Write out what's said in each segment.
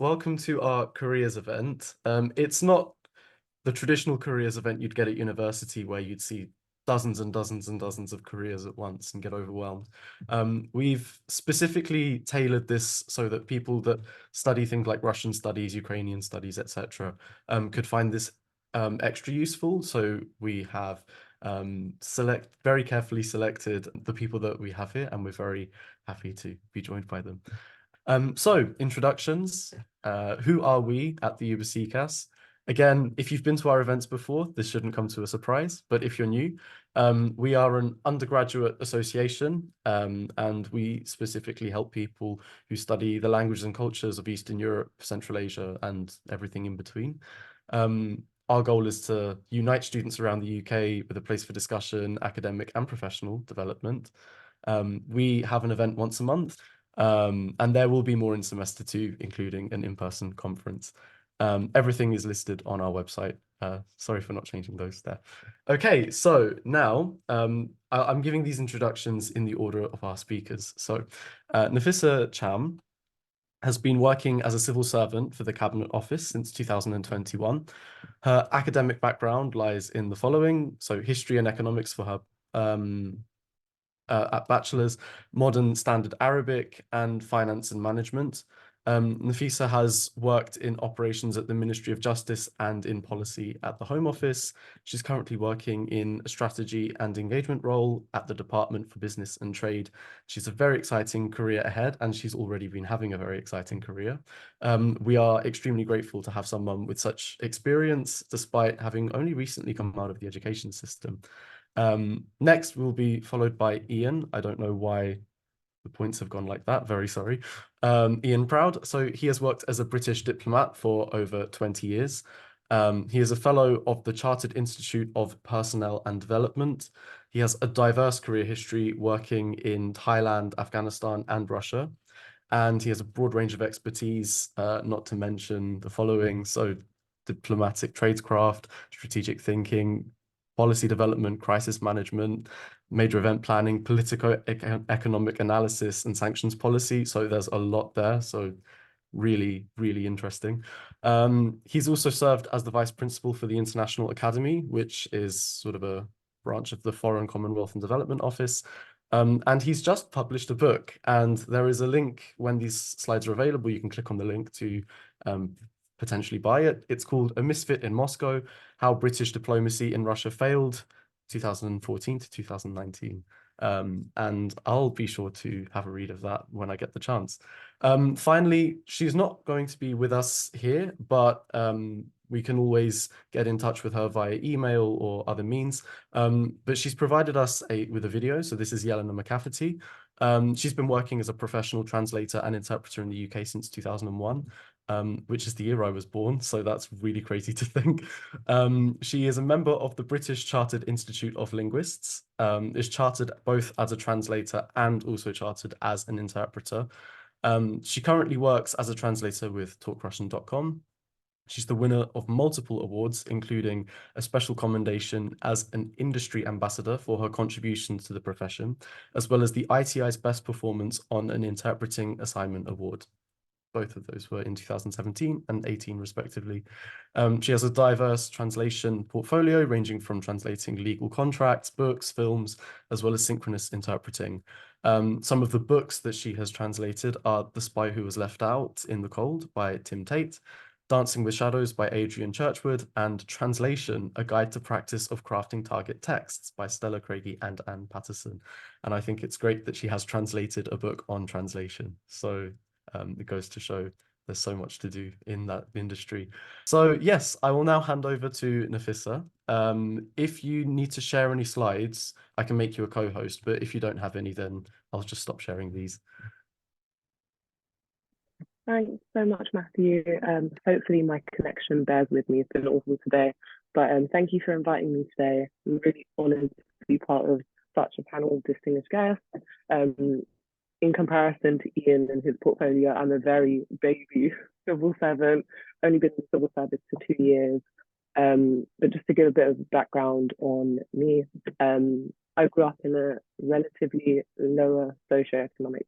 welcome to our careers event. It's not the traditional careers event you'd get at university where you'd see dozens and dozens and dozens of careers at once and get overwhelmed. We've specifically tailored this so that people that study things like Russian studies, Ukrainian studies, etc., could find this extra useful. So we have very carefully selected the people that we have here, and we're very happy to be joined by them. So introductions. Who are we at the UBASEECAS? Again, if you've been to our events before, this shouldn't come to a surprise, but if you're new, we are an undergraduate association, and we specifically help people who study the languages and cultures of Eastern Europe, Central Asia, and everything in between. Our goal is to unite students around the UK with a place for discussion, academic and professional development. We have an event once a month, and there will be more in semester 2, including an in-person conference. Everything is listed on our website. Sorry for not changing those there. Okay, so now I'm giving these introductions in the order of our speakers. So Naffisa Cham has been working as a civil servant for the Cabinet Office since 2021. Her academic background lies in the following: so history and economics for her at bachelor's, modern standard Arabic, and finance and management. Naffisa has worked in operations at the Ministry of Justice and in policy at the Home Office. She's currently working in a strategy and engagement role at the Department for Business and Trade. She's a very exciting career ahead, and she's already been having a very exciting career. We are extremely grateful to have someone with such experience, despite having only recently come out of the education system. Next will be followed by Ian. I don't know why the points have gone like that. Very sorry. Ian Proud. So he has worked as a British diplomat for over 20 years. He is a fellow of the Chartered Institute of Personnel and Development. He has a diverse career history working in Thailand, Afghanistan, and Russia. And he has a broad range of expertise, not to mention the following: so diplomatic tradecraft, strategic thinking, policy development, crisis management, major event planning, politico-economic analysis, and sanctions policy. So there's a lot there. So really, really interesting. He's also served as the Vice Principal for the International Academy, which is sort of a branch of the Foreign, Commonwealth and Development Office. And he's just published a book, and there is a link when these slides are available. You can click on the link to potentially buy it. It's called A Misfit in Moscow: How British Diplomacy in Russia Failed, 2014 to 2019. And I'll be sure to have a read of that when I get the chance. Finally, she's not going to be with us here, but we can always get in touch with her via email or other means. But she's provided us with a video. So this is Yelena McCafferty. She's been working as a professional translator and interpreter in the UK since 2001. Which is the year I was born, so that's really crazy to think. She is a member of the British Chartered Institute of Linguists, is chartered both as a translator and also chartered as an interpreter. She currently works as a translator with TalkRussian.com. She's the winner of multiple awards, including a special commendation as an industry ambassador for her contributions to the profession, as well as the ITI's Best Performance on an Interpreting Assignment Award. Both of those were in 2017 and 18, respectively. She has a diverse translation portfolio, ranging from translating legal contracts, books, films, as well as synchronous interpreting. Some of the books that she has translated are The Spy Who Was Left Out in the Cold by Tim Tate, Dancing with Shadows by Adrian Churchwood, and Translation: A Guide to Practice of Crafting Target Texts by Stella Craigie and Anne Patterson. And I think it's great that she has translated a book on translation. So it goes to show there's so much to do in that industry. So yes, I will now hand over to Naffisa. If you need to share any slides, I can make you a co-host, but if you don't have any, then I'll just stop sharing these. Thanks so much, Matthew. Hopefully my connection bears with me. It's been awful today, but thank you for inviting me today. I'm really honoured to be part of such a panel of distinguished guests. In comparison to Ian and his portfolio, I'm a very baby civil servant, only been in civil service for 2 years. But just to give a bit of background on me, I grew up in a relatively lower socioeconomic,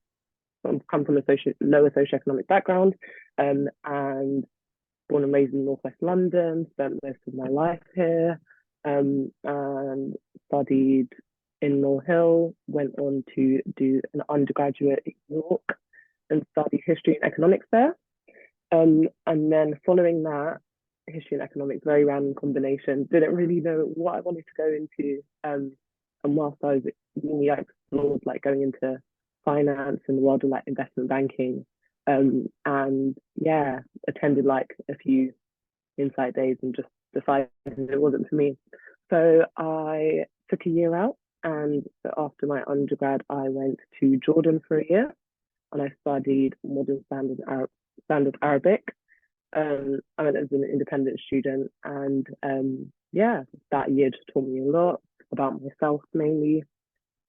come from a lower socioeconomic background. and born and raised in Northwest London, spent most of my life here, and studied in Mill Hill, went on to do an undergraduate at York and study history and economics there. And then following that, history and economics, very random combination, didn't really know what I wanted to go into. And whilst I was at uni, I explored like going into finance and the world of like investment banking. And yeah, attended like a few insight days and just decided it wasn't for me. So I took a year out, and after my undergrad, I went to Jordan for a year and I studied standard Arabic. I went as an independent student, and yeah, that year just taught me a lot about myself mainly.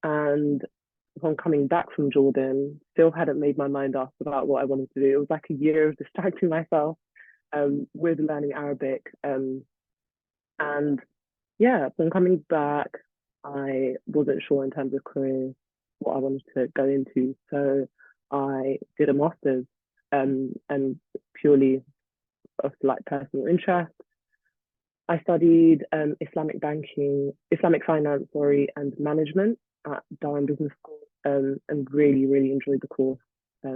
And upon coming back from Jordan, still hadn't made my mind up about what I wanted to do. It was like a year of distracting myself with learning Arabic. And yeah, upon coming back, I wasn't sure in terms of career what I wanted to go into. So I did a master's, and purely of like personal interest. I studied Islamic finance, sorry, and management at Durham Business School, and really, really enjoyed the course. I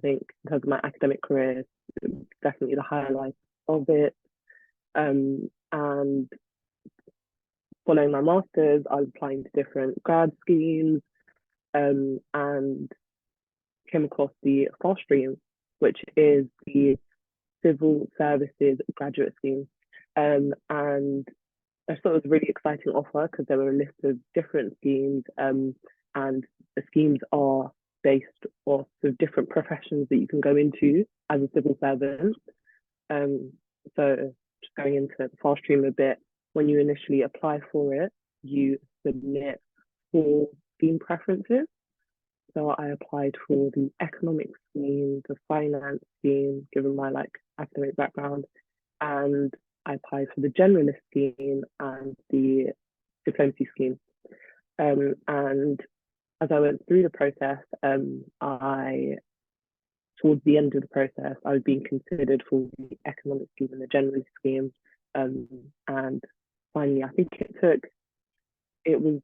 think in terms of my academic career, it was definitely the highlight of it. And following my master's, I was applying to different grad schemes, and came across the FAST stream, which is the Civil Services Graduate Scheme. And I thought it was a really exciting offer because there were a list of different schemes, and the schemes are based off of different professions that you can go into as a civil servant. So just going into the FAST stream a bit, when you initially apply for it, you submit 4 scheme preferences. So I applied for the economic scheme, the finance scheme, given my like academic background, and I applied for the generalist scheme and the diplomacy scheme. And as I went through the process, towards the end of the process, I was being considered for the economic scheme and the generalist scheme. And finally, I think it was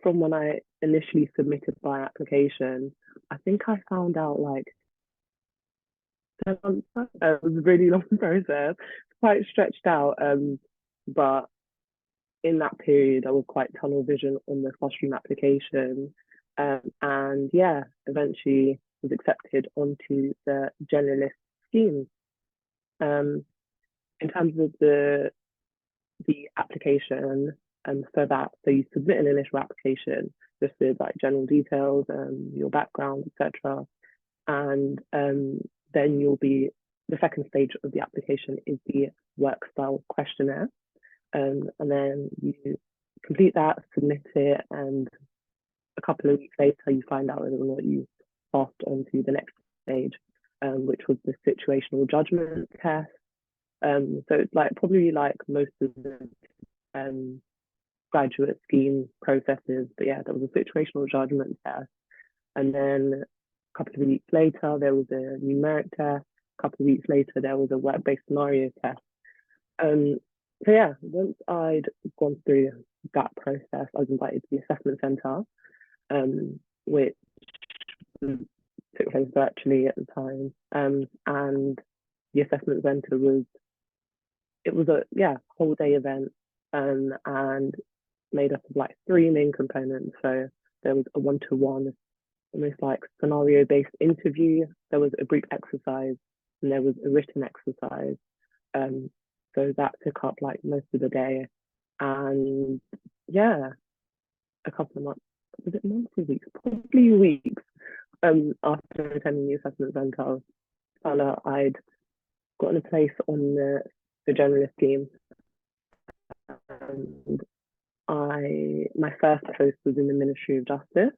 from when I initially submitted my application, I think I found out like 7 months. It was a really long process, quite stretched out. But in that period, I was quite tunnel vision on the fostering application. And yeah, eventually was accepted onto the generalist scheme. In terms of the application, so you submit an initial application just with like general details, your background, etc. And then the second stage of the application is the work style questionnaire. And then you complete that, submit it, and a couple of weeks later, you find out whether or not you passed on to the next stage, which was the situational judgment test. So it's like probably like most of the graduate scheme processes, but yeah, there was a situational judgment test. And then a couple of weeks later, there was a numeric test. A couple of weeks later, there was a work-based scenario test. So yeah, once I'd gone through that process, I was invited to the assessment centre, which took place virtually at the time. And the assessment centre was a whole day event, and made up of like 3 main components. So there was a one-to-one, almost like scenario-based interview. There was a group exercise, and there was a written exercise. So that took up like most of the day. And yeah, a couple of months, was it months or weeks? Probably weeks. After attending the assessment centre, I found out I'd gotten a place on the generalist team. And my first post was in the Ministry of Justice.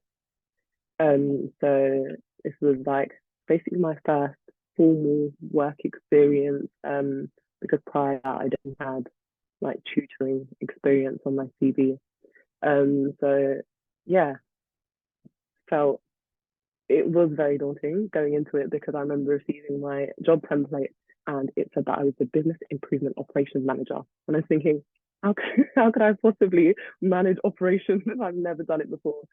So this was like basically my first formal work experience, because prior I didn't have like tutoring experience on my CV. So yeah, felt it was very daunting going into it because I remember receiving my job template and it said that I was the business improvement operations manager. And I was thinking, how could I possibly manage operations if I've never done it before?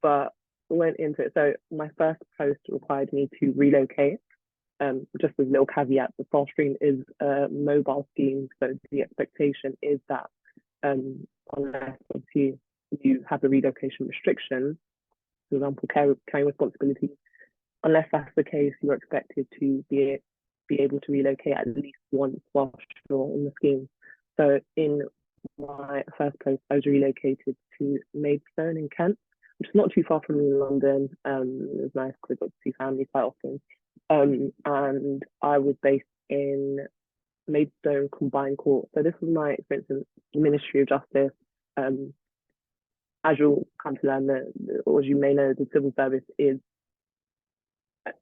But went into it. So my first post required me to relocate. Just as a little caveat, the fostering is a mobile scheme, so the expectation is that unless obviously you have a relocation restriction, for example, carrying responsibility, unless that's the case, you're expected to be able to relocate at least once whilst you're in the scheme. So in my first post, I was relocated to Maidstone in Kent, which is not too far from London. It was nice because I got to see family quite often. And I was based in Maidstone Combined Court. So this was my experience in the Ministry of Justice. As you'll come to learn, or as you may know, the civil service is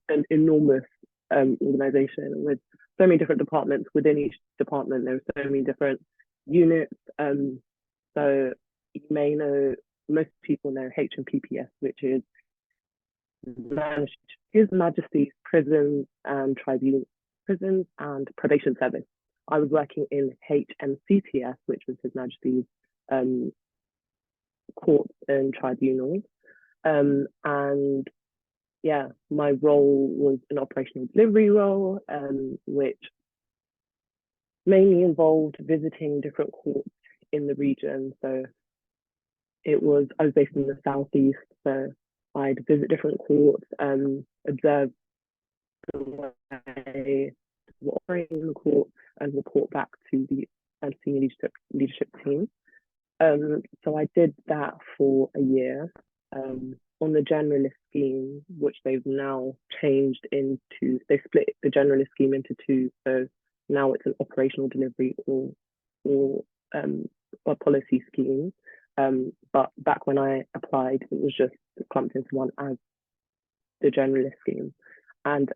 an enormous organisation with so many different departments. Within each department, there are so many different units. So you may know, most people know HMPPS, which is His Majesty's Prisons and Tribunals, Prisons and Probation Service. I was working in HMCTS, which was His Majesty's Courts and Tribunals. And yeah, my role was an operational delivery role, which mainly involved visiting different courts in the region. So I was based in the southeast, so I'd visit different courts, observe the way we're operating in the court, and report back to the senior leadership team. So I did that for a year. On the generalist scheme, which they've now changed into, they split the generalist scheme into two. So now it's an operational delivery or a policy scheme. But back when I applied, it was just clumped into one as the generalist scheme. And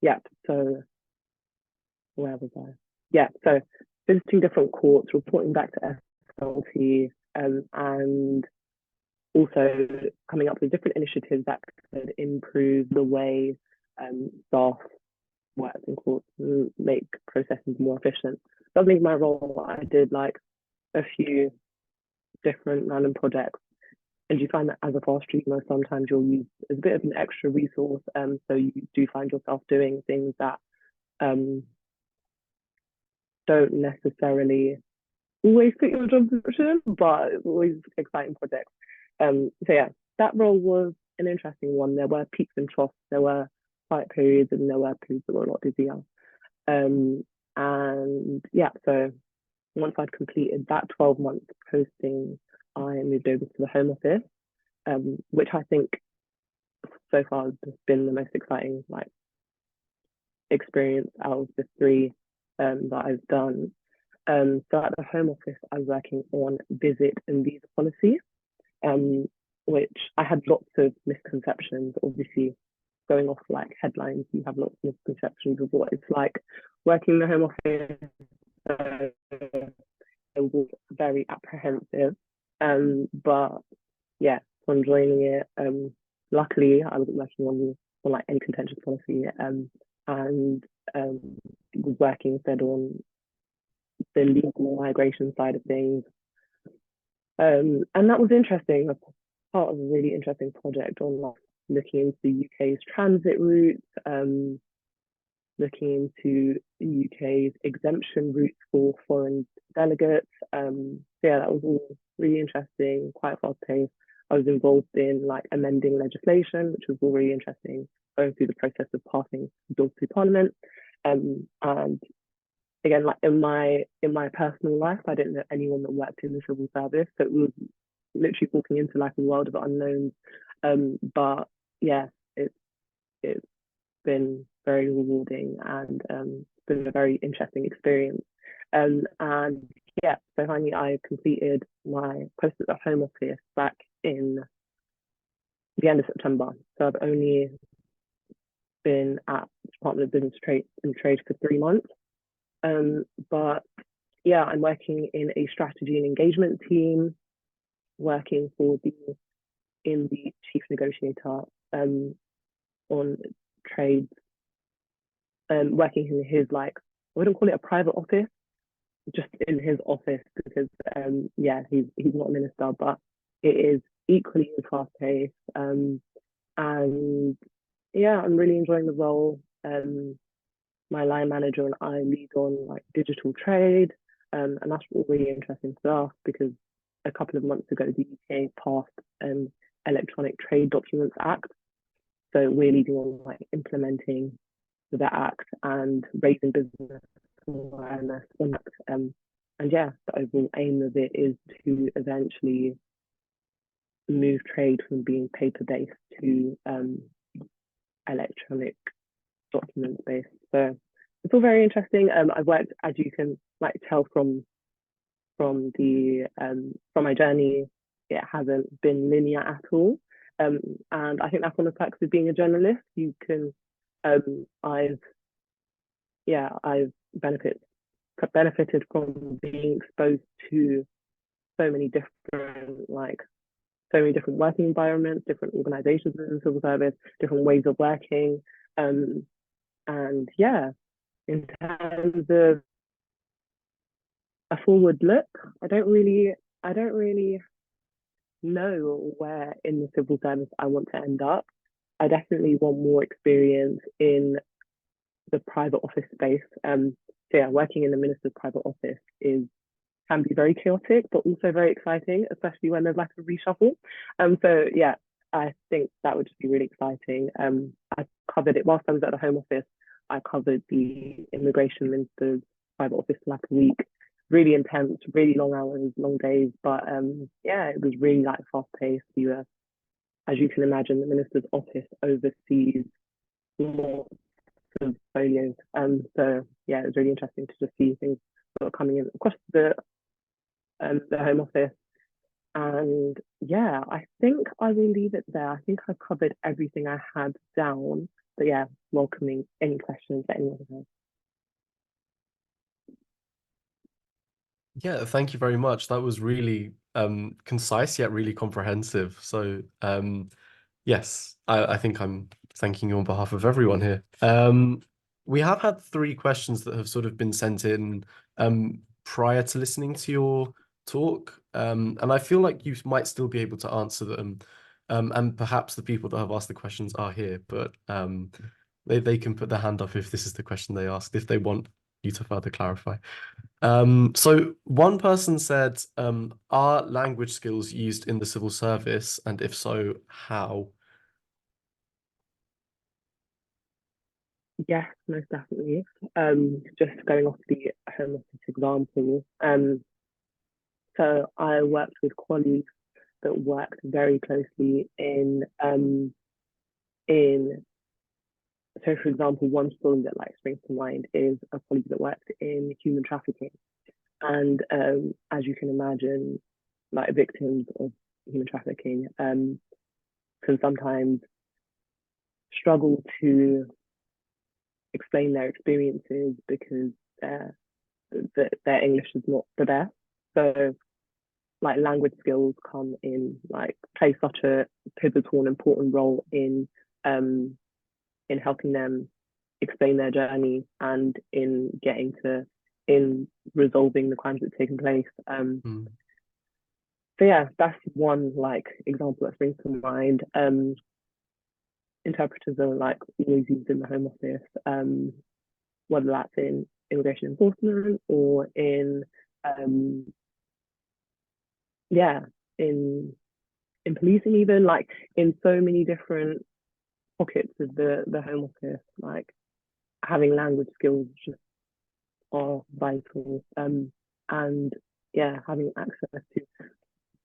yeah, so where was I? Yeah, so visiting different courts, reporting back to SLT, and also coming up with different initiatives that could improve the way staff work in courts and make processes more efficient. That was my role. I did like a few different random projects. And you find that as a fast streamer, sometimes you'll use as a bit of an extra resource. So you do find yourself doing things that don't necessarily always fit your job description, but it's always exciting projects. So yeah, that role was an interesting one. There were peaks and troughs. There were quiet periods, and there were periods that were a lot busier. And yeah, so once I'd completed that 12-month posting, I moved over to the Home Office, which I think so far has been the most exciting experience out of the three that I've done. So at the Home Office, I was working on visit and visa policy, which I had lots of misconceptions. Obviously, going off headlines, you have lots of misconceptions of what it's like working in the Home Office. It was very apprehensive, but yeah, on joining it, luckily I wasn't working on any contentious policy, and was working instead on the legal migration side of things. And that was interesting, part of a really interesting project on looking into the UK's transit routes, looking into the UK's exemption routes for foreign delegates. So yeah, that was all really interesting, quite fast paced. I was involved in amending legislation, which was all really interesting, going through the process of passing bills through Parliament. And again, in my personal life, I didn't know anyone that worked in the civil service, so it was literally walking into a world of unknowns. But yeah, it's been very rewarding, and it's been a very interesting experience. And yeah, so finally I completed my post at the Home Office back in the end of September. So I've only been at the Department of Business and Trade for 3 months. But yeah, I'm working in a strategy and engagement team, working in the chief negotiator on trades, working in his like, I wouldn't call it a private office, just in his office because yeah, he's not a minister, but it is equally as fast paced. And yeah, I'm really enjoying the role. My line manager and I lead on like digital trade, and that's all really interesting stuff because a couple of months ago the UK passed an Electronic Trade Documents Act, so we're leading on like implementing the act and raising business awareness on that. And yeah, the overall aim of it is to eventually move trade from being paper based to electronic documents based. So it's all very interesting. I've worked, as you can like tell from my journey, it hasn't been linear at all. And I think that's one of the perks of being a journalist. You can, I've benefited from being exposed to so many different working environments, different organizations in the civil service, different ways of working. And yeah, in terms of a forward look, I don't really know where in the civil service I want to end up. I definitely want more experience in the private office space. So yeah, working in the minister's private office can be very chaotic, but also very exciting, especially when there's like a reshuffle. So yeah, I think that would just be really exciting. I covered it whilst I was at the Home Office. I covered the immigration minister's private office for like a week. Really intense, really long hours, long days, but yeah, it was really like fast paced. You were, as you can imagine, the minister's office oversees lots of folios. So yeah, it was really interesting to just see things sort of coming in across the Home Office. And yeah, I think I will leave it there. I think I covered everything I had down. But yeah, welcoming any questions that anyone has. Yeah, thank you very much. That was really concise yet really comprehensive. So yes, I think I'm thanking you on behalf of everyone here. We have had three questions that have sort of been sent in prior to listening to your talk. And I feel like you might still be able to answer them. And perhaps the people that have asked the questions are here, but they can put their hand up if this is the question they asked, if they want you to further clarify. So one person said, are language skills used in the civil service? And if so, how? Yes, most definitely. Just going off the Home Office example. So I worked with colleagues that worked very closely in so for example, one story that like springs to mind is a colleague that worked in human trafficking. And as you can imagine, like victims of human trafficking can sometimes struggle to explain their experiences because their English is not the best. So like language skills play such a pivotal and important role in helping them explain their journey and in resolving the crimes that have taken place. So yeah, that's one like example that springs to mind. Interpreters are like always used in the Home Office, whether that's in immigration enforcement or in yeah, in policing, even like in so many different pockets of the Home Office, like having language skills just are vital. And yeah, having access to,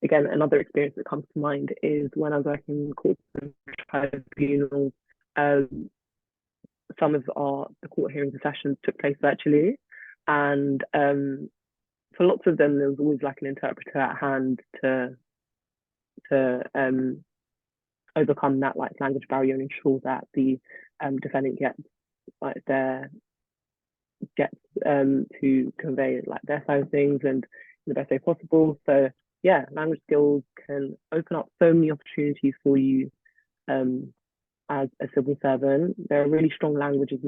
again, another experience that comes to mind is when I was working in courts and tribunals. Some of the court hearings and sessions took place virtually, and for lots of them there was always like an interpreter at hand to overcome that like language barrier and ensure that the defendant like gets to convey like their side of things and in the best way possible. So yeah, language skills can open up so many opportunities for you as a civil servant. There are really strong languages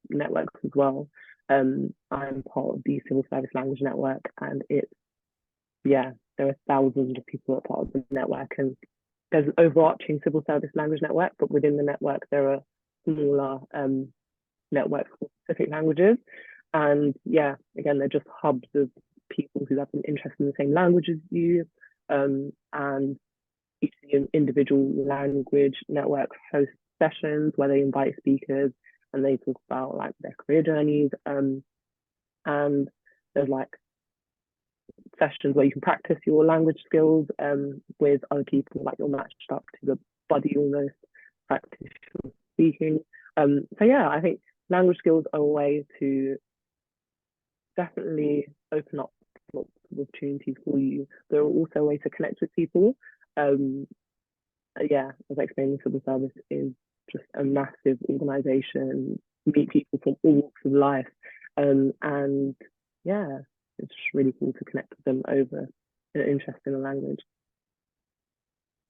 networks as well. I'm part of the Civil Service Language Network, and it's, yeah, there are thousands of people that are part of the network, and there's an overarching civil service language network, but within the network there are smaller networks for specific languages. And yeah, again, they're just hubs of people who have an interest in the same language as you. And each individual language network hosts sessions where they invite speakers and they talk about like their career journeys. And there's like sessions where you can practice your language skills with other people, like you're matched up to the buddy almost, practice your speaking. So yeah, I think language skills are a way to definitely open up lots of opportunities for you. There are also a way to connect with people. Yeah, as I explained, the civil service is just a massive organization, meet people from all walks of life. And yeah, it's just really cool to connect with them over an interest in a language.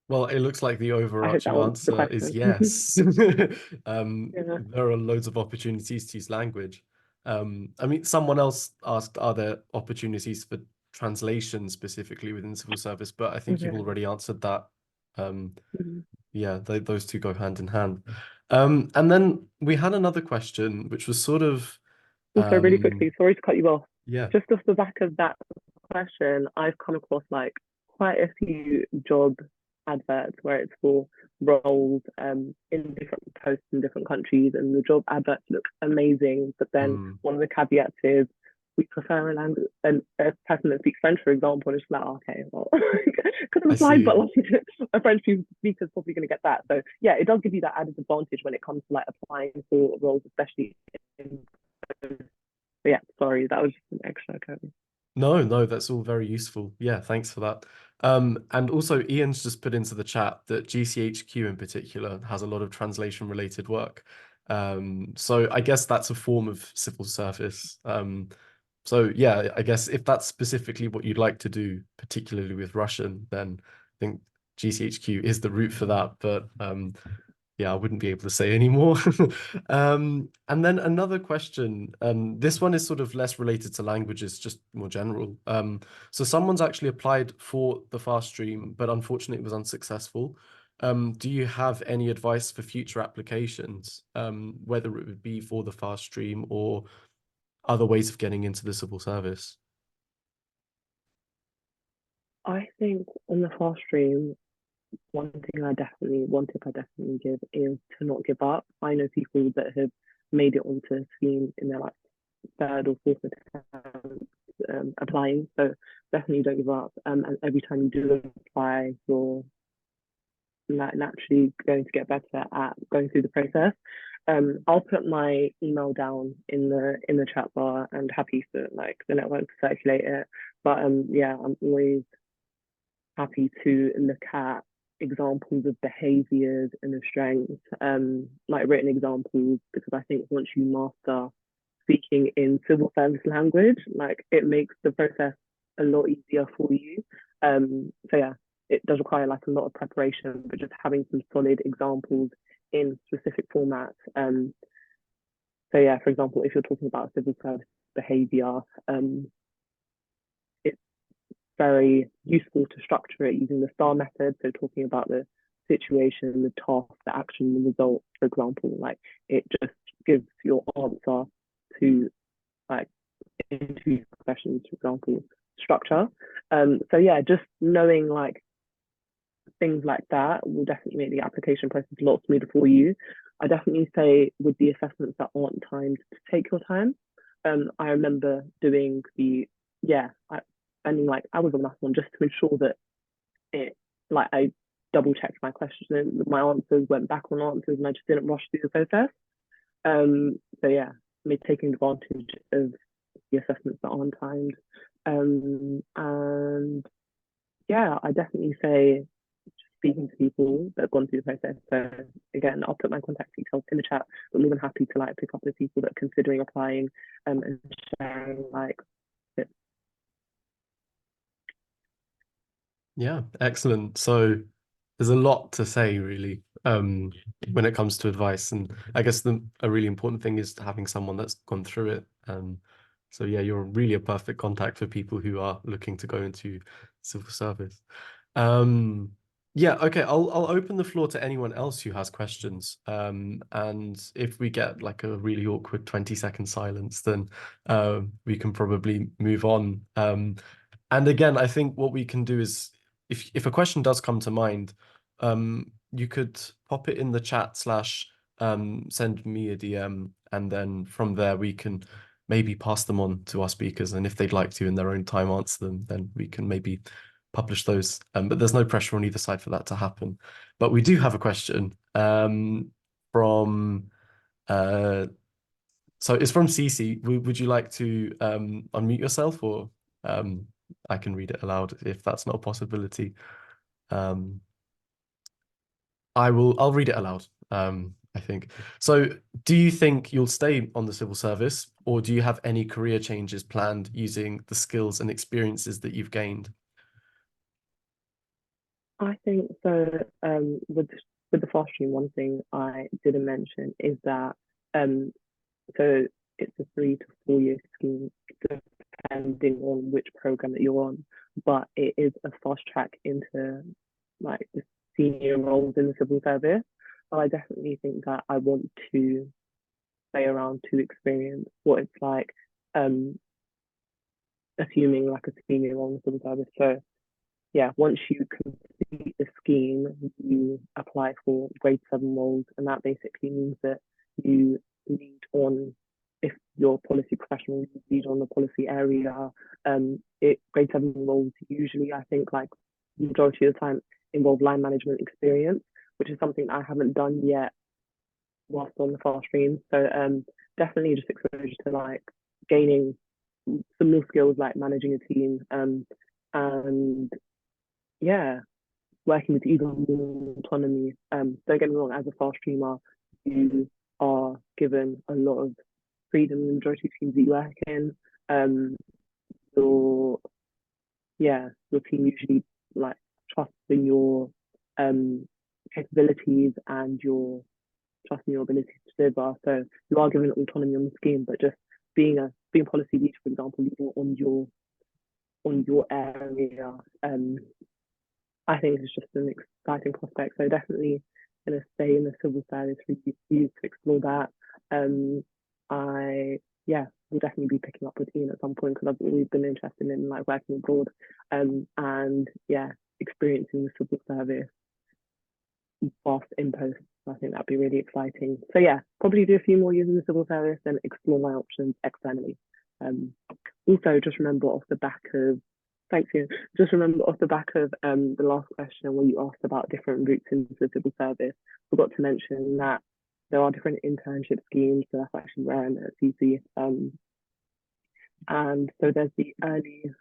Well, it looks like the I hope that overarching answers the answer is question. yes. Yeah. There are loads of opportunities to use language. I mean, someone else asked, are there opportunities for translation specifically within civil service? But I think you've Okay. already answered that. Mhm. Yeah, those two go hand in hand. And then we had another question, which was sort of, Also, really quickly, sorry to cut you off. yeah. Just off the back of that question, I've come across like quite a few job adverts where it's for roles in different posts in different countries, and the job adverts look amazing. But then Mm, one of the caveats is we prefer a language, a person that speaks French, for example. And it's like, okay, well, could have I applied, but see. like a French speaker is probably going to get that. So yeah, it does give you that added advantage when it comes to like applying for roles, especially in. But yeah, sorry, that was just an extra code. No, that's all very useful. Yeah, thanks for that. And also Ian's just put into the chat that GCHQ in particular has a lot of translation related work. So I guess that's a form of civil service. So yeah, I guess if that's specifically what you'd like to do, particularly with Russian, then I think GCHQ is the route for that. But yeah, I wouldn't be able to say anymore. And then another question. This one is sort of less related to languages, just more general. So someone's actually applied for the fast stream, but unfortunately it was unsuccessful. Do you have any advice for future applications, whether it would be for the fast stream or other ways of getting into the civil service? I think on the fast stream, one tip I definitely give is to not give up. I know people that have made it onto a scheme in their like third or fourth attempt applying. So definitely don't give up. And every time you do apply, you're naturally going to get better at going through the process. I'll put my email down in the chat bar and happy for like the network to circulate it. But yeah, I'm always happy to look at examples of behaviors and of strengths, like written examples, because I think once you master speaking in civil service language, like it makes the process a lot easier for you. So yeah, it does require like a lot of preparation, but just having some solid examples in specific formats. So yeah, for example, if you're talking about civil service behavior, it's very useful to structure it using the STAR method. So talking about the situation, the task, the action, the result, for example, like it just gives your answer to like interview questions, for example, structure. So yeah, just knowing like things like that will definitely make the application process a lot smoother for you. I definitely say with the assessments that aren't timed to take your time. I remember doing spending like hours on that one just to ensure that it like I double checked my questions and my answers, went back on answers, and I just didn't rush through the process. So yeah, me taking advantage of the assessments that aren't timed. And yeah, I definitely say speaking to people that have gone through the process. So again, I'll put my contact details in the chat, but more than happy to like pick up with people that are considering applying and sharing like tips. Yeah, excellent. So there's a lot to say, really. when it comes to advice. And I guess a really important thing is having someone that's gone through it. So yeah, you're really a perfect contact for people who are looking to go into civil service. Yeah, okay, I'll open the floor to anyone else who has questions. And if we get like a really awkward 20-second silence, then we can probably move on. And again, I think what we can do is if a question does come to mind, you could pop it in the chat slash send me a DM, and then from there we can maybe pass them on to our speakers. And if they'd like to in their own time answer them, then we can maybe publish those. But there's no pressure on either side for that to happen. But we do have a question from so it's from Cece. Would you like to unmute yourself, or I can read it aloud if that's not a possibility. Um, I'll read it aloud, I think. So do you think you'll stay on the civil service, or do you have any career changes planned using the skills and experiences that you've gained? I think so. With the fostering, one thing I didn't mention is that so it's a 3 to 4 year scheme depending on which program that you're on, but it is a fast track into like the senior roles in the civil service. So I definitely think that I want to stay around to experience what it's like, assuming like a senior role in the civil service. So yeah, once you complete the scheme, you apply for grade 7 roles, and that basically means that you lead on, if you're a policy professional, you lead on the policy area. Grade 7 roles usually, I think, like majority of the time, involve line management experience, which is something I haven't done yet whilst on the fast stream. So definitely just exposure to like gaining some new skills like managing a team, and yeah, working with even more autonomy. Don't get me wrong, as a fast streamer, you are given a lot of freedom in the majority of teams that you work in. Your your team usually like trusts in your capabilities and your trust in your ability to deliver. So you are given autonomy on the scheme, but just being policy lead, for example, leading on your area, I think it's just an exciting prospect. So definitely gonna stay in the civil service for you to explore that. I will definitely be picking up with Ian at some point because I've always been interested in like working abroad. And yeah, experiencing the civil service fast in post. I think that'd be really exciting. So yeah, probably do a few more years in the civil service and explore my options externally. Also, just remember off the back of thanks you. Just remember off the back of the last question where you asked about different routes into the civil service, forgot to mention that there are different internship schemes. So that's actually where I'm at CC. And so there's the early,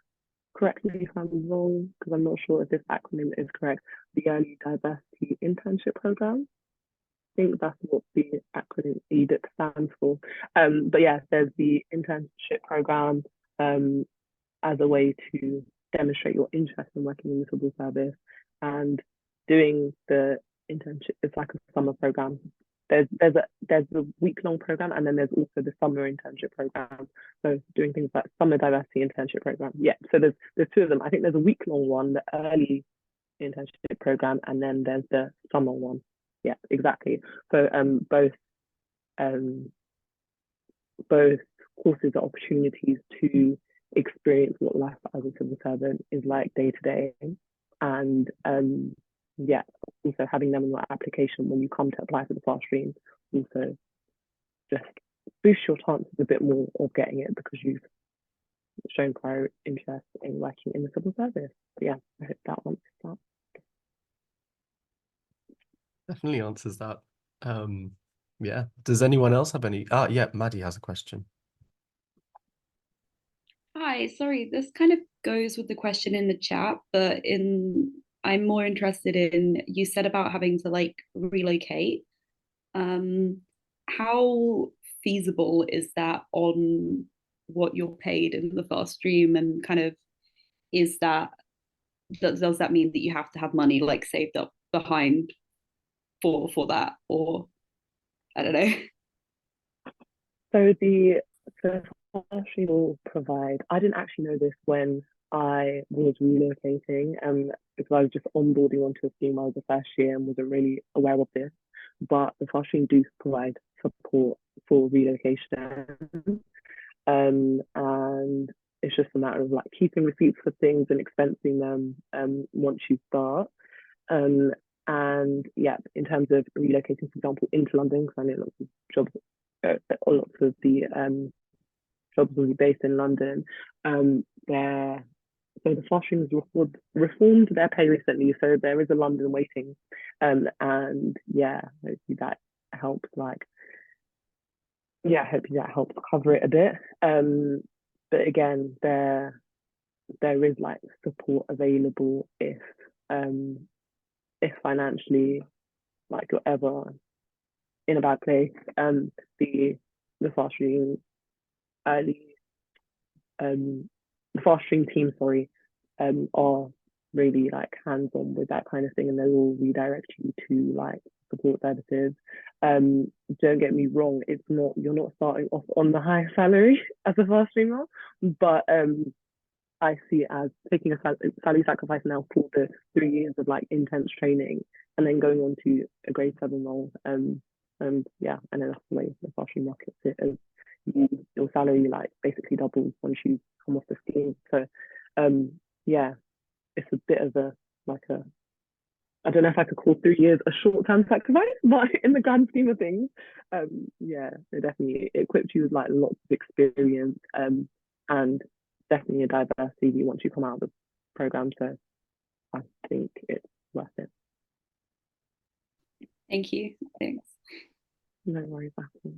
correct me if I'm wrong, because I'm not sure if this acronym is correct, the Early Diversity Internship Program. I think that's what the acronym EDIP stands for. But yeah, there's the internship program as a way to demonstrate your interest in working in the civil service, and doing the internship. It's like a summer program. There's a week-long program, and then there's also the summer internship program. So doing things like summer diversity internship program. Yeah. So there's two of them. I think there's a week-long one, the early internship program, and then there's the summer one. Yeah, exactly. So um both courses are opportunities to experience what life as a civil servant is like day to day, and also having them in your application when you come to apply for the fast stream also just boosts your chances a bit more of getting it because you've shown prior interest in working in the civil service. But yeah, I hope that answers that. Definitely answers that. Yeah. Does anyone else have any? Yeah, Maddie has a question. Hi, sorry, this kind of goes with the question in the chat, but I'm more interested in you said about having to like relocate. How feasible is that on what you're paid in the fast stream, and kind of is that does that mean that you have to have money like saved up behind for that, or I don't know. So the fostering will provide. I didn't actually know this when I was relocating, because I was just onboarding onto a scheme. I was the first year and wasn't really aware of this. But the fostering do provide support for relocation, and it's just a matter of like keeping receipts for things and expensing them once you start. Um, and yeah, in terms of relocating, for example, into London, because I know lots of jobs, lots of the jobs will be based in London. There, so the fostering has reformed their pay recently, so there is a London waiting, and yeah, hopefully that helps. Like, yeah, hopefully that helps cover it a bit. But again, there is like support available if financially like you're ever in a bad place. The fostering early the fostering team, sorry, are really like hands-on with that kind of thing, and they will redirect you to like support services. Don't get me wrong, it's not, you're not starting off on the high salary as a fostering role, but I see it as taking a salary sacrifice now for the 3 years of like intense training and then going on to a grade 7 role. And yeah, and then that's the way the fostering market it is. Your salary like basically doubles once you come off the scheme. So yeah, it's a bit of a like a, I don't know if I could call 3 years a short-term sacrifice, but in the grand scheme of things, yeah, it definitely equipped you with like lots of experience, and definitely a diverse CV once you come out of the program. So I think it's worth it. Thank you. Thanks. No worries at all.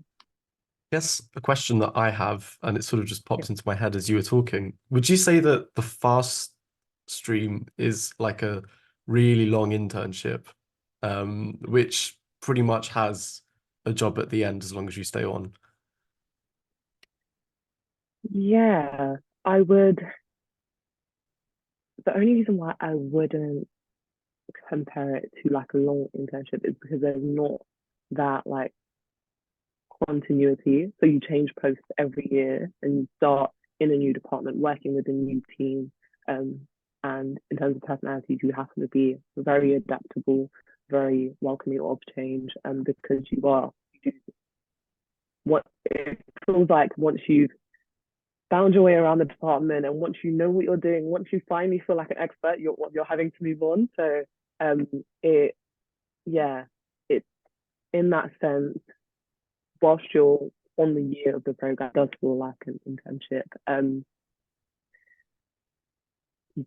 Yes, a question that I have, and it sort of just popped into my head as you were talking. Would you say that the fast stream is like a really long internship, which pretty much has a job at the end as long as you stay on? Yeah, I would. The only reason why I wouldn't compare it to like a long internship is because there's not that like continuity. So you change posts every year and you start in a new department, working with a new team. And in terms of personalities, you have to be very adaptable, very welcoming of change, because what it feels like once you've found your way around the department and once you know what you're doing, once you finally feel like an expert, you're having to move on. So it yeah, it's in that sense, whilst you're on the year of the program, it does feel like an internship.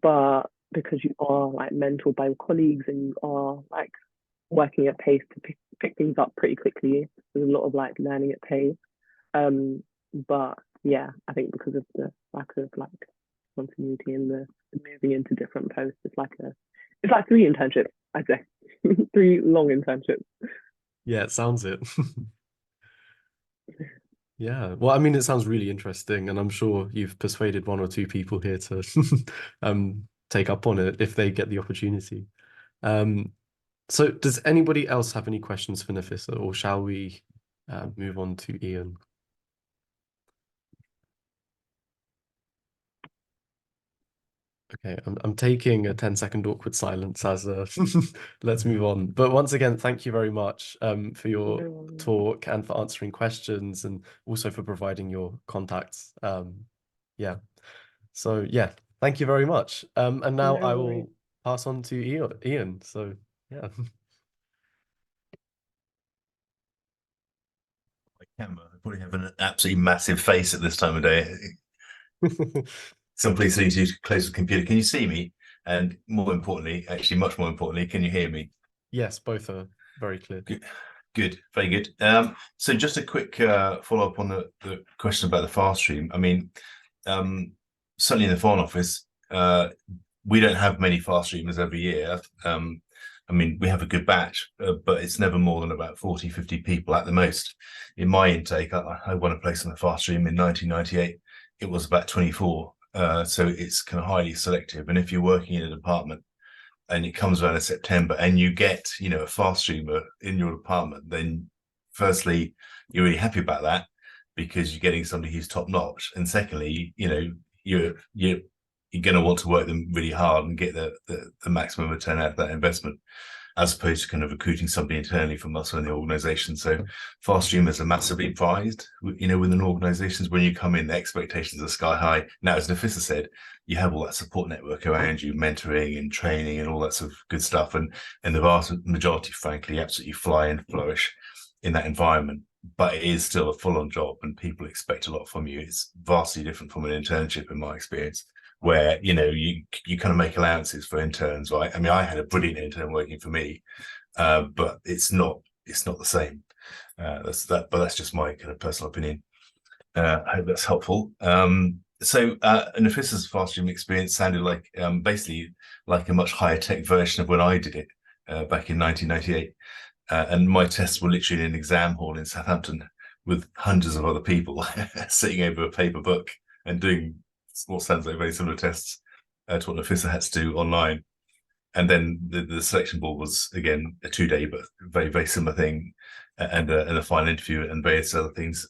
But because you are like mentored by your colleagues and you are like working at pace to pick things up pretty quickly, there's a lot of like learning at pace. But yeah, I think because of the lack of like continuity and the moving into different posts, it's like 3 internships, I'd say. 3 long internships. Yeah, it sounds it. Yeah, well, I mean, it sounds really interesting, and I'm sure you've persuaded 1 or 2 people here to take up on it if they get the opportunity. So does anybody else have any questions for Naffisa, or shall we move on to Ian? Okay, I'm taking a 10-second awkward silence as let's move on. But once again, thank you very much for your talk and for answering questions and also for providing your contacts. Yeah. So yeah, thank you very much. And now I will pass on to Ian. So yeah. I probably have an absolutely massive face at this time of day. So please need to close the computer. Can you see me? And more importantly, actually much more importantly, can you hear me? Yes, both are very clear. Good, very good. So just a quick follow-up on the question about the fast stream. I mean, certainly in the Foreign Office, we don't have many fast streamers every year. I mean, we have a good batch, but it's never more than about 40, 50 people at the most. In my intake, I won a place on the fast stream in 1998. It was about 24. So it's kind of highly selective. And if you're working in a department and it comes around in September, and you get, you know, a fast streamer in your department, then firstly, you're really happy about that because you're getting somebody who's top notch, and secondly, you know, you're going to want to work them really hard and get the maximum return out of that investment, as opposed to kind of recruiting somebody internally from elsewhere in the organization. So fast streamers are massively prized, you know, within organizations. When you come in, the expectations are sky high. Now, as Naffisa said, you have all that support network around you, mentoring and training and all that sort of good stuff. And the vast majority, frankly, absolutely fly and flourish in that environment. But it is still a full-on job, and people expect a lot from you. It's vastly different from an internship, in my experience, where, you know, you kind of make allowances for interns, right? I mean, I had a brilliant intern working for me, but it's not the same. But that's just my kind of personal opinion. I hope that's helpful. So Naffisa's fast stream experience sounded like basically like a much higher tech version of when I did it back in 1998. And my tests were literally in an exam hall in Southampton with hundreds of other people sitting over a paper book and doing what sounds like very similar tests to what Naffisa had to do online. And then the selection board was, again, a 2-day, but very, very similar thing, and a final interview and various other things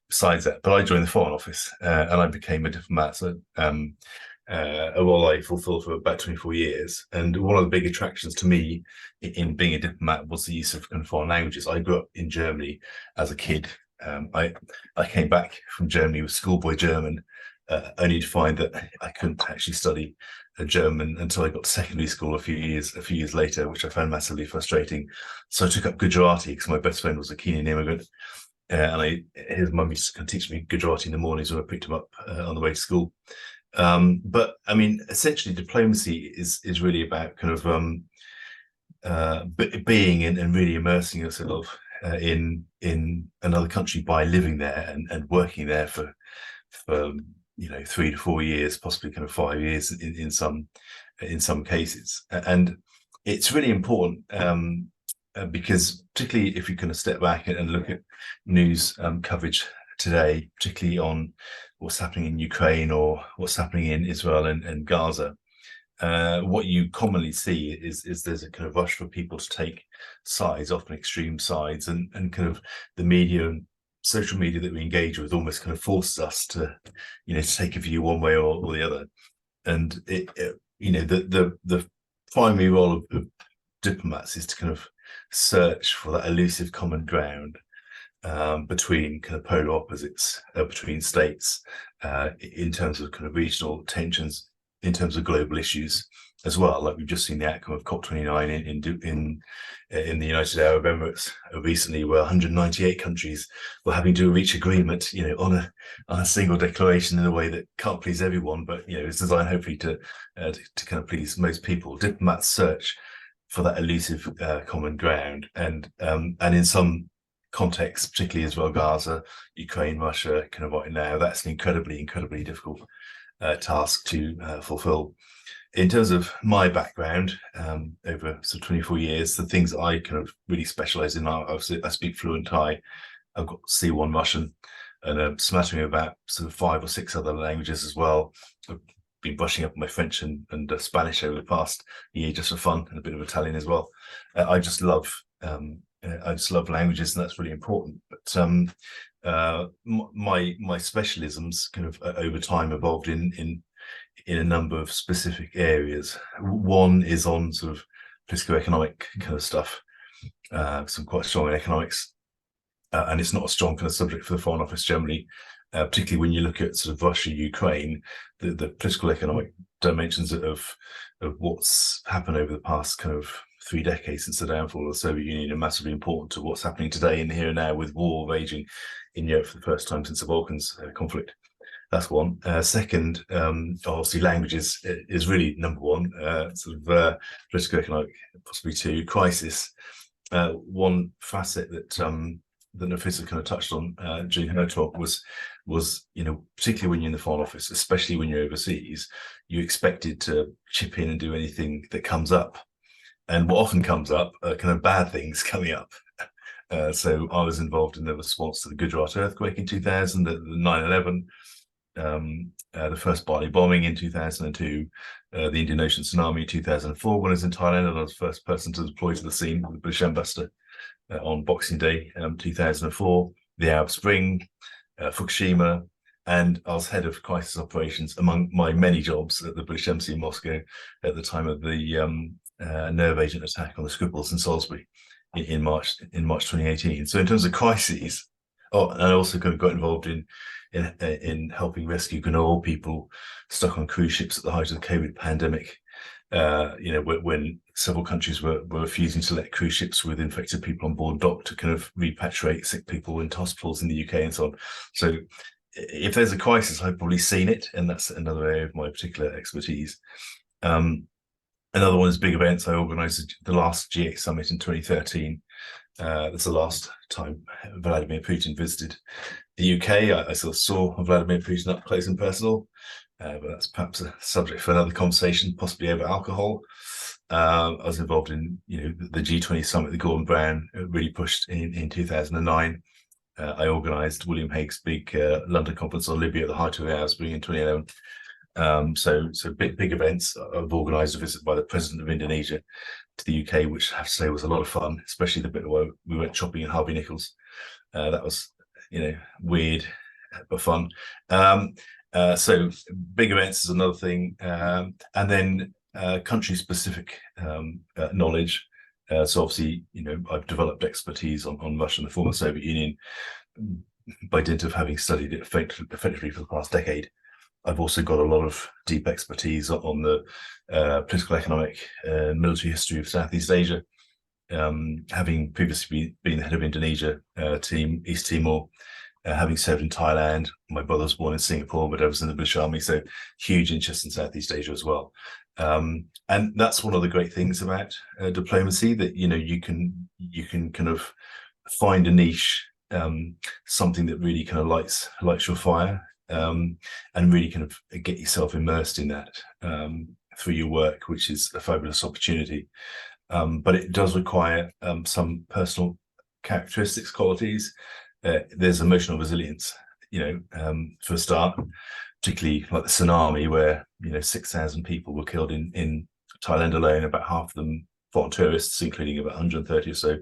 besides that. But I joined the Foreign Office and I became a diplomat. So a role I fulfilled for about 24 years. And one of the big attractions to me in being a diplomat was the use of kind of foreign languages. I grew up in Germany as a kid. I came back from Germany with schoolboy German, only to find that I couldn't actually study German until I got to secondary school a few years later, which I found massively frustrating. So I took up Gujarati because my best friend was a Kenyan immigrant, and his mum used to teach me Gujarati in the mornings when I picked him up on the way to school. But I mean, essentially, diplomacy is really about kind of being and really immersing yourself in another country by living there and working there for 3 to 4 years, possibly kind of 5 years in some cases. And it's really important because particularly if you kind of step back and look at news coverage today, particularly on what's happening in Ukraine or what's happening in Israel and Gaza, what you commonly see is there's a kind of rush for people to take sides, often extreme sides, and kind of the media and social media that we engage with almost kind of forces us to, to take a view one way or the other. And the primary role of diplomats is to kind of search for that elusive common ground between kind of polar opposites, between states, in terms of kind of regional tensions, in terms of global issues as well. Like we've just seen the outcome of COP29 in the United Arab Emirates recently, where 198 countries were having to reach agreement, on a single declaration in a way that can't please everyone, but it's designed hopefully to kind of please most people. Diplomats search for that elusive common ground, and in some contexts, particularly Israel, Gaza, Ukraine, Russia, kind of right now, that's an incredibly difficult task to fulfill. In terms of my background, over sort of 24 years, the things that I kind of really specialize in are, obviously, I speak fluent Thai. I've got C1 Russian and a smattering of about sort of 5 or 6 other languages as well. I've been brushing up on my French and Spanish over the past year just for fun, and a bit of Italian as well. I just love languages, and that's really important. But my specialisms kind of over time evolved in a number of specific areas. One is on sort of political economic kind of stuff, some quite strong in economics, and it's not a strong kind of subject for the Foreign Office generally, particularly when you look at sort of Russia, Ukraine. The political economic dimensions of what's happened over the past kind of 3 decades since the downfall of the Soviet Union are massively important to what's happening today in the here and now, with war raging in Europe for the first time since the Balkans conflict. That's one. Second, obviously languages is really number one, political economic, possibly 2, crisis. One facet that Naffisa kind of touched on during her talk was particularly when you're in the Foreign Office, especially when you're overseas, you're expected to chip in and do anything that comes up. And what often comes up are kind of bad things coming up. So I was involved in the response to the Gujarat earthquake in 2000, the 9/11 the first Bali bombing in 2002, the Indian Ocean tsunami in 2004 when I was in Thailand, and I was the first person to deploy to the scene with the British ambassador on Boxing Day 2004, the Arab Spring, Fukushima, and I was head of crisis operations among my many jobs at the British Embassy in Moscow at the time of the nerve agent attack on the Scribbles in Salisbury in March 2018. So in terms of crises, and I also kind of got involved in helping rescue Ghanaian people stuck on cruise ships at the height of the COVID pandemic. When several countries were refusing to let cruise ships with infected people on board dock to kind of repatriate sick people into hospitals in the UK and so on. So if there's a crisis, I've probably seen it, and that's another area of my particular expertise. Another one is big events. I organised the last GX summit in 2013. That's the last time Vladimir Putin visited the UK. I sort of saw Vladimir Putin up close and personal, but that's perhaps a subject for another conversation, possibly over alcohol. I was involved in the G20 summit that Gordon Brown really pushed in 2009. I organised William Hague's big London conference on Libya at the height of the Arab Spring in 2011. So big events. I've organised a visit by the President of Indonesia to the UK, which I have to say was a lot of fun, especially the bit where we went shopping in Harvey Nichols. That was, weird but fun. So big events is another thing, and then country-specific knowledge. So obviously, I've developed expertise on Russia and the former Soviet Union by dint of having studied it effectively for the past decade. I've also got a lot of deep expertise on the political, economic, military history of Southeast Asia, having previously been the head of Indonesia team, East Timor, having served in Thailand. My brother was born in Singapore, but I was in the British Army, so huge interest in Southeast Asia as well. And that's one of the great things about diplomacy, that you can kind of find a niche, something that really kind of lights your fire, and really kind of get yourself immersed in that through your work, which is a fabulous opportunity. But it does require some personal characteristics, qualities. There's emotional resilience, for a start, particularly like the tsunami, where 6,000 people were killed in Thailand alone, about half of them foreign tourists, including about 130 or so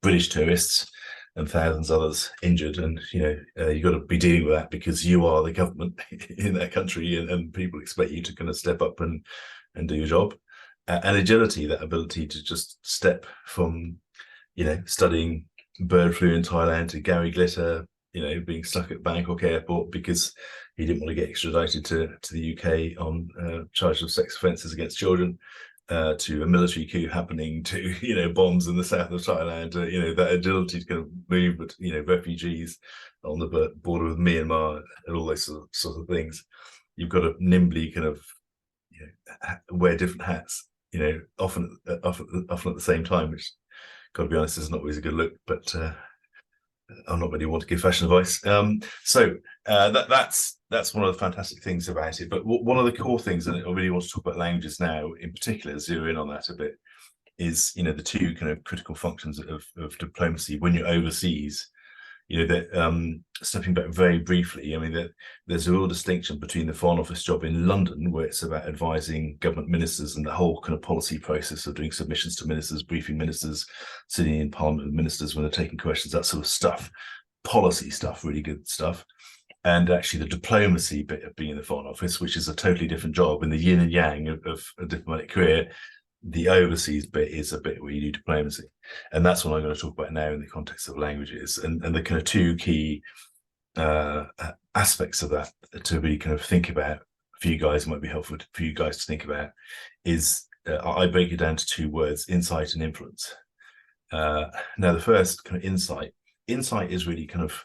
British tourists, and thousands others injured. And you've got to be dealing with that because you are the government in that country, and people expect you to kind of step up and do your job. And agility, that ability to just step from studying bird flu in Thailand to Gary Glitter, being stuck at Bangkok airport because he didn't want to get extradited to the UK on charge of sex offences against children, to a military coup happening, to bombs in the south of Thailand, that agility to kind of move, but refugees on the border with Myanmar and all those sort of things. You've got to nimbly kind of wear different hats, often at the same time, which, got to be honest, is not always a good look, but I'm not really want to give fashion advice. So that's one of the fantastic things about it. But one of the core things, and I really want to talk about languages now, in particular, zero in on that a bit, is the two kind of critical functions of diplomacy when you're overseas. That stepping back very briefly, that there's a real distinction between the Foreign Office job in London, where it's about advising government ministers and the whole kind of policy process of doing submissions to ministers, briefing ministers, sitting in Parliament with ministers when they're taking questions, that sort of stuff, policy stuff, really good stuff. And actually the diplomacy bit of being in the Foreign Office, which is a totally different job, in the yin and yang of a diplomatic career. The overseas bit is a bit where you do diplomacy. And that's what I'm going to talk about now in the context of languages. And the kind of two key aspects of that to really kind of think about, for you guys, it might be helpful for you guys to think about, is I break it down to two words: insight and influence. Now, the first kind of insight is really kind of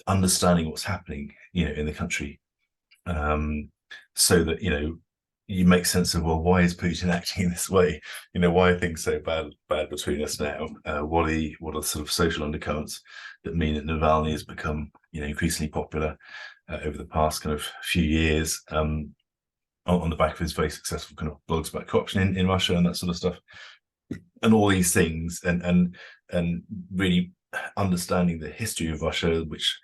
understanding what's happening, in the country, so that, you make sense of, well, why is Putin acting in this way? Why are things so bad between us now? What are the sort of social undercurrents that mean that Navalny has become, increasingly popular over the past kind of few years, on the back of his very successful kind of blogs about corruption in Russia and that sort of stuff, and all these things, and really understanding the history of Russia, which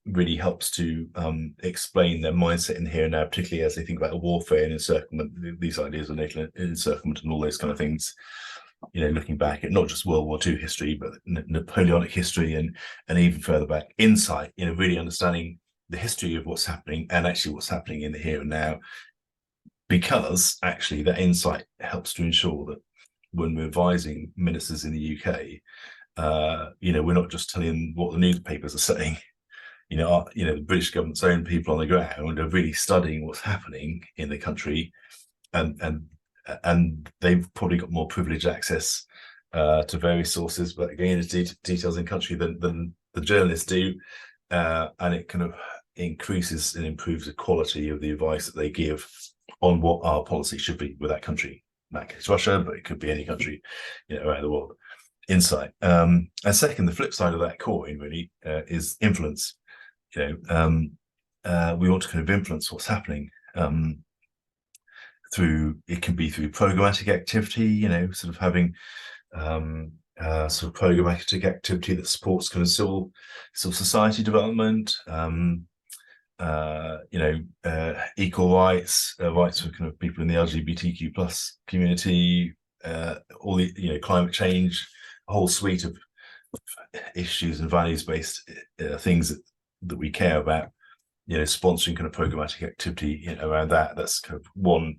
really helps to explain their mindset in here and now, particularly as they think about warfare and encirclement, these ideas of NATO encirclement and all those kind of things. You know, looking back at not just World War II history, but Napoleonic history and even further back, insight. You know, really understanding the history of what's happening and actually what's happening in the here and now, because actually that insight helps to ensure that when we're advising ministers in the UK, you know, we're not just telling them what the newspapers are saying. You know, the British government's own people on the ground are really studying what's happening in the country, and they've probably got more privileged access to various sources, but again, it's details in country than the journalists do, and it kind of increases and improves the quality of the advice that they give on what our policy should be with that country. In that case, Russia, but it could be any country, you know, around the world. Insight. And second, the flip side of that coin really is influence. You know, we want to kind of influence what's happening through, it can be through programmatic activity, you know, sort of having sort of programmatic activity that supports kind of civil society development, you know, equal rights, rights for kind of people in the LGBTQ plus community, all the, you know, climate change, a whole suite of issues and values-based things that we care about, you know, sponsoring kind of programmatic activity, you know, around that. That's kind of one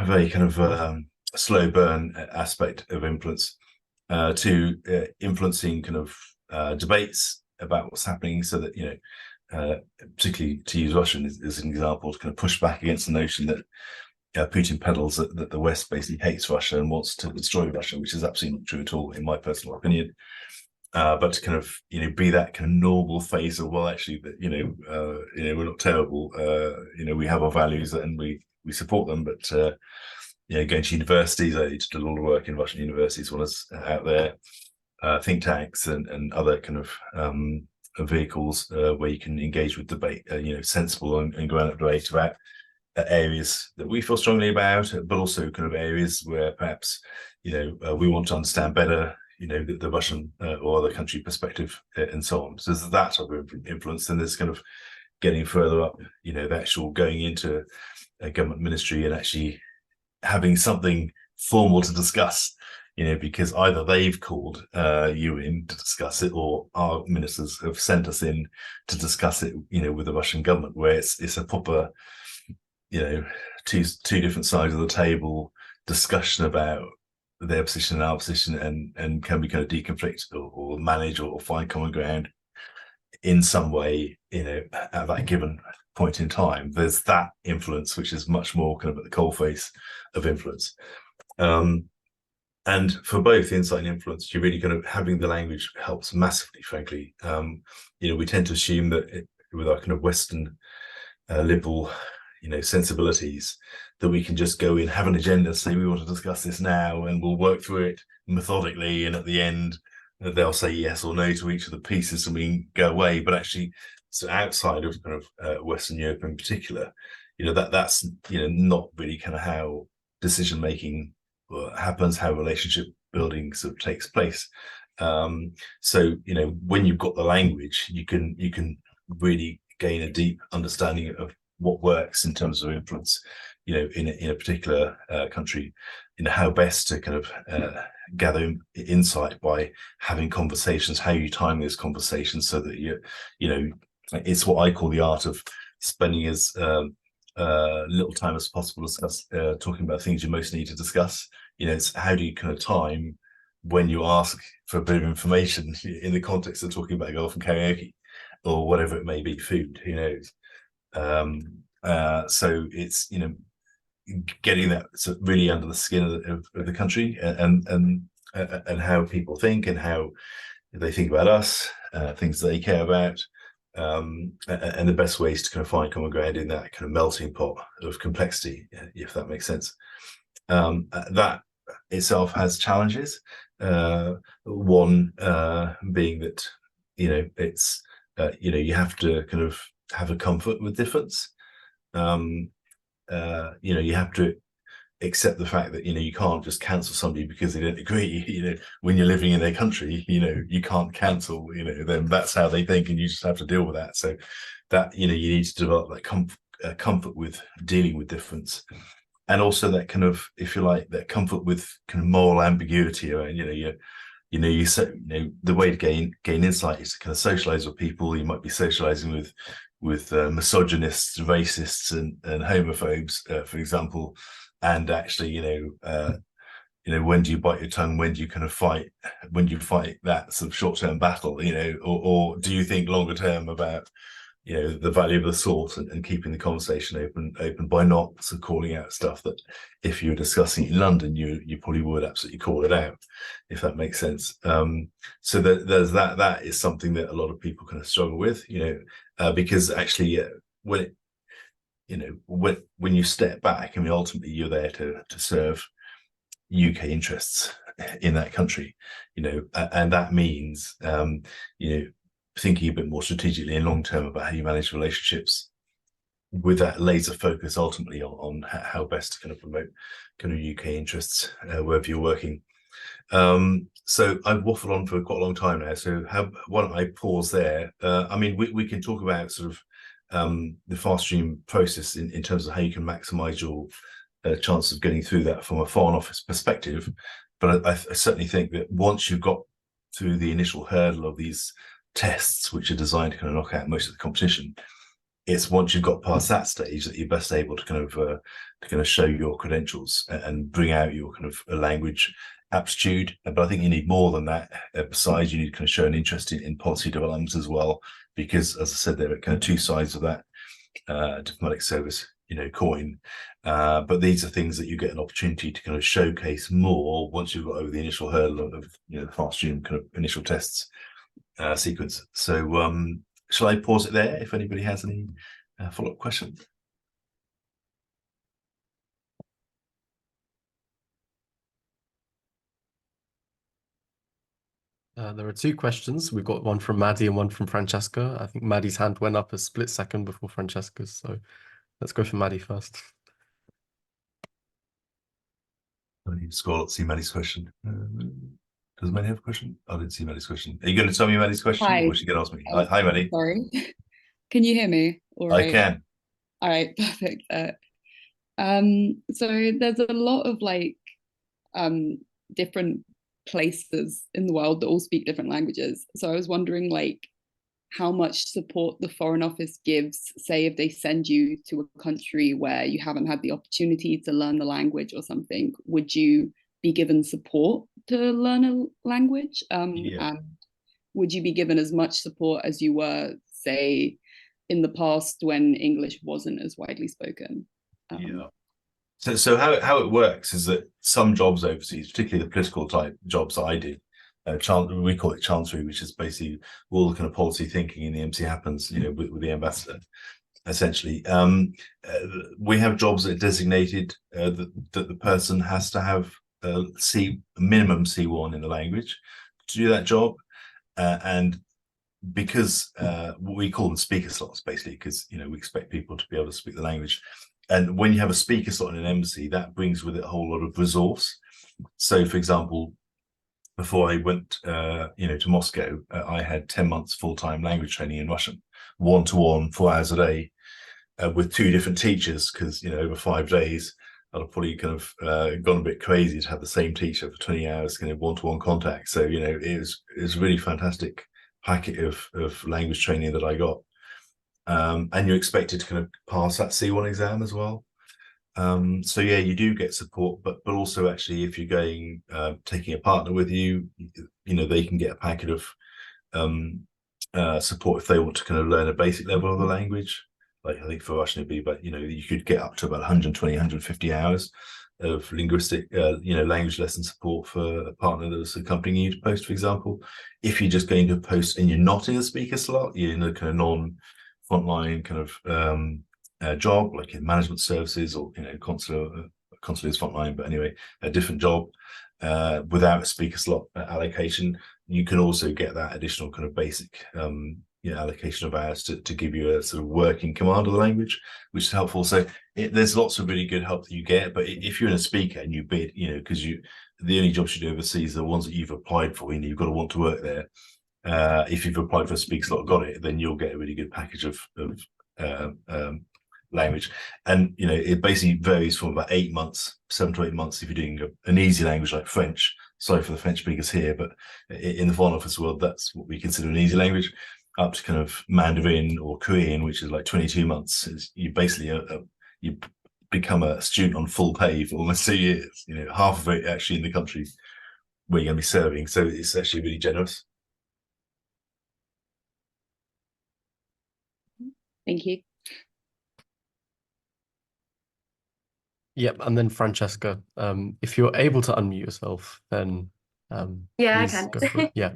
very kind of slow burn aspect of influence. To influencing kind of debates about what's happening, so that, you know, particularly to use Russian as an example, to kind of push back against the notion that Putin peddles that the West basically hates Russia and wants to destroy Russia, which is absolutely not true at all, in my personal opinion. But to kind of, you know, be that kind of normal face of, well, actually, that, you know, we're not terrible. You know, we have our values and we support them. But you know, going to universities, I did a lot of work in Russian universities when I was out there, think tanks and other kind of vehicles where you can engage with debate, you know, sensible and grown-up debate about areas that we feel strongly about, but also kind of areas where perhaps, you know, we want to understand better, you know, the Russian or other country perspective and so on. So there's that type of influence. Then there's kind of getting further up, you know, the actual going into a government ministry and actually having something formal to discuss, you know, because either they've called you in to discuss it, or our ministers have sent us in to discuss it, you know, with the Russian government, where it's a proper, you know, two different sides of the table discussion about their position and our position, and can we kind of deconflict or manage or find common ground in some way, you know, at that given point in time. There's that influence, which is much more kind of at the coalface of influence. And for both insight and influence, you really kind of having the language helps massively, frankly. You know, we tend to assume that with our kind of Western liberal, you know, sensibilities, that we can just go in, have an agenda, say we want to discuss this now, and we'll work through it methodically, and at the end they'll say yes or no to each of the pieces and we can go away. But actually, so outside of kind of Western Europe in particular, you know, that's, you know, not really kind of how decision making happens, how relationship building sort of takes place. So, you know, when you've got the language, you can really gain a deep understanding of what works in terms of influence, you know, in a particular country, you know, how best to kind of gather insight by having conversations, how you time those conversations so that you know, it's what I call the art of spending as little time as possible talking about things you most need to discuss. You know, it's how do you kind of time when you ask for a bit of information in the context of talking about golf and karaoke or whatever it may be, food, who knows. So it's, you know, getting that sort of really under the skin of the country, and how people think and how they think about us, things they care about, and the best ways to kind of find common ground in that kind of melting pot of complexity, if that makes sense. That itself has challenges. One being that, you know, it's you know, you have to kind of have a comfort with difference. You know, you have to accept the fact that, you can't just cancel somebody because they don't agree. When you're living in their country, you can't cancel, then that's how they think, and you just have to deal with that. So that, you need to develop that comfort with dealing with difference, and also that kind of, if you like, that comfort with kind of moral ambiguity. And the way to gain insight is to kind of socialize with people. You might be socializing with misogynists, racists, and homophobes, for example. And actually, when do you bite your tongue? When do you kind of fight? When do you fight that sort of short-term battle? Or do you think longer term about the value of the sword, and keeping the conversation open by not sort of calling out stuff that, if you were discussing it in London, you probably would absolutely call it out, if that makes sense. So there's that is something that a lot of people kind of struggle with, because actually, when you step back, I mean, ultimately you're there to serve UK interests in that country, and that means thinking a bit more strategically and long term about how you manage relationships, with that laser focus ultimately on how best to kind of promote kind of UK interests wherever you're working. So I've waffled on for quite a long time now, so why don't I pause there? I mean, we can talk about sort of the fast stream process in terms of how you can maximize your chance of getting through that from a Foreign Office perspective. But I certainly think that once you've got through the initial hurdle of these tests, which are designed to kind of knock out most of the competition, it's once you've got past that stage that you're best able to kind of show your credentials and bring out your kind of language aptitude. But I think you need more than that. Besides, you need to kind of show an interest in policy developments as well, because, as I said, there are kind of two sides of that diplomatic service coin. But these are things that you get an opportunity to kind of showcase more once you've got over the initial hurdle of the fast stream kind of initial tests sequence. So shall I pause it there if anybody has any follow-up questions? There are two questions. We've got one from Maddie and one from Francesca. I think Maddie's hand went up a split second before Francesca's, so let's go for Maddie first. I need to scroll up to see Maddie's question. Does Maddie have a question? I didn't see Maddie's question. Are you going to tell me Maddie's question? Hi. Or is she going to ask me? Hi, Maddie. Sorry. Can you hear me? All right. I can. All right, perfect. So there's a lot of different places in the world that all speak different languages. So I was wondering how much support the Foreign Office gives, say if they send you to a country where you haven't had the opportunity to learn the language or something, would you be given support to learn a language? And would you be given as much support as you were, say, in the past when English wasn't as widely spoken? So how it works is that some jobs overseas, particularly the political type jobs that I did, we call it chancellery, which is basically all the kind of policy thinking in the embassy happens, with the ambassador, essentially. We have jobs that are designated that the person has to have minimum C1 in the language to do that job, and because we call them speaker slots, basically, because we expect people to be able to speak the language. And when you have a speaker slot in an embassy, that brings with it a whole lot of resource. So, for example, before I went, to Moscow, I had 10 months full-time language training in Russian, 1-to-1, 4 hours a day, with 2 different teachers, because, over 5 days, I'd have probably kind of gone a bit crazy to have the same teacher for 20 hours, 1-to-1 contact. So, it was a really fantastic packet of language training that I got. And you're expected to kind of pass that C1 exam as well. So yeah, you do get support, but also actually, if you're going taking a partner with you, they can get a packet of support if they want to kind of learn a basic level of the language. Like I think for Russian it'd be, but you could get up to about 120, 150 hours of linguistic, language lesson support for a partner that's accompanying you to post, for example. If you're just going to post and you're not in a speaker slot, you're in a kind of non-frontline kind of job, like in management services or consular is frontline, but anyway, a different job without a speaker slot allocation, you can also get that additional kind of basic allocation of hours to give you a sort of working command of the language, which is helpful. So there's lots of really good help that you get. But if you're in a speaker and you bid, because the only jobs you do overseas are the ones that you've applied for. You've got to want to work there. If you've applied for a speaker slot, got it, then you'll get a really good package of language. And it basically varies from about 8 months, 7 to 8 months if you're doing an easy language like French. Sorry for the French speakers here, but in the Foreign Office world, that's what we consider an easy language. Up to kind of Mandarin or Korean, which is like 22 months. You basically you become a student on full pay for almost 2 years. Half of it actually in the country where you're going to be serving. So it's actually really generous. Thank you. Yep, and then Francesca, if you're able to unmute yourself, then yeah, I please can. go for it. Yeah.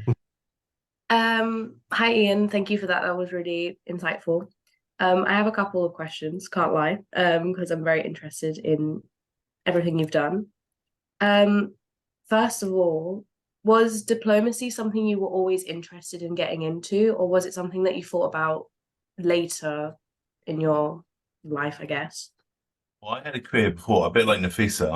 Hi Ian, thank you for that. That was really insightful. I have a couple of questions, can't lie, because I'm very interested in everything you've done. First of all, was diplomacy something you were always interested in getting into, or was it something that you thought about later in your life, I guess? Well, I had a career before, a bit like Naffisa.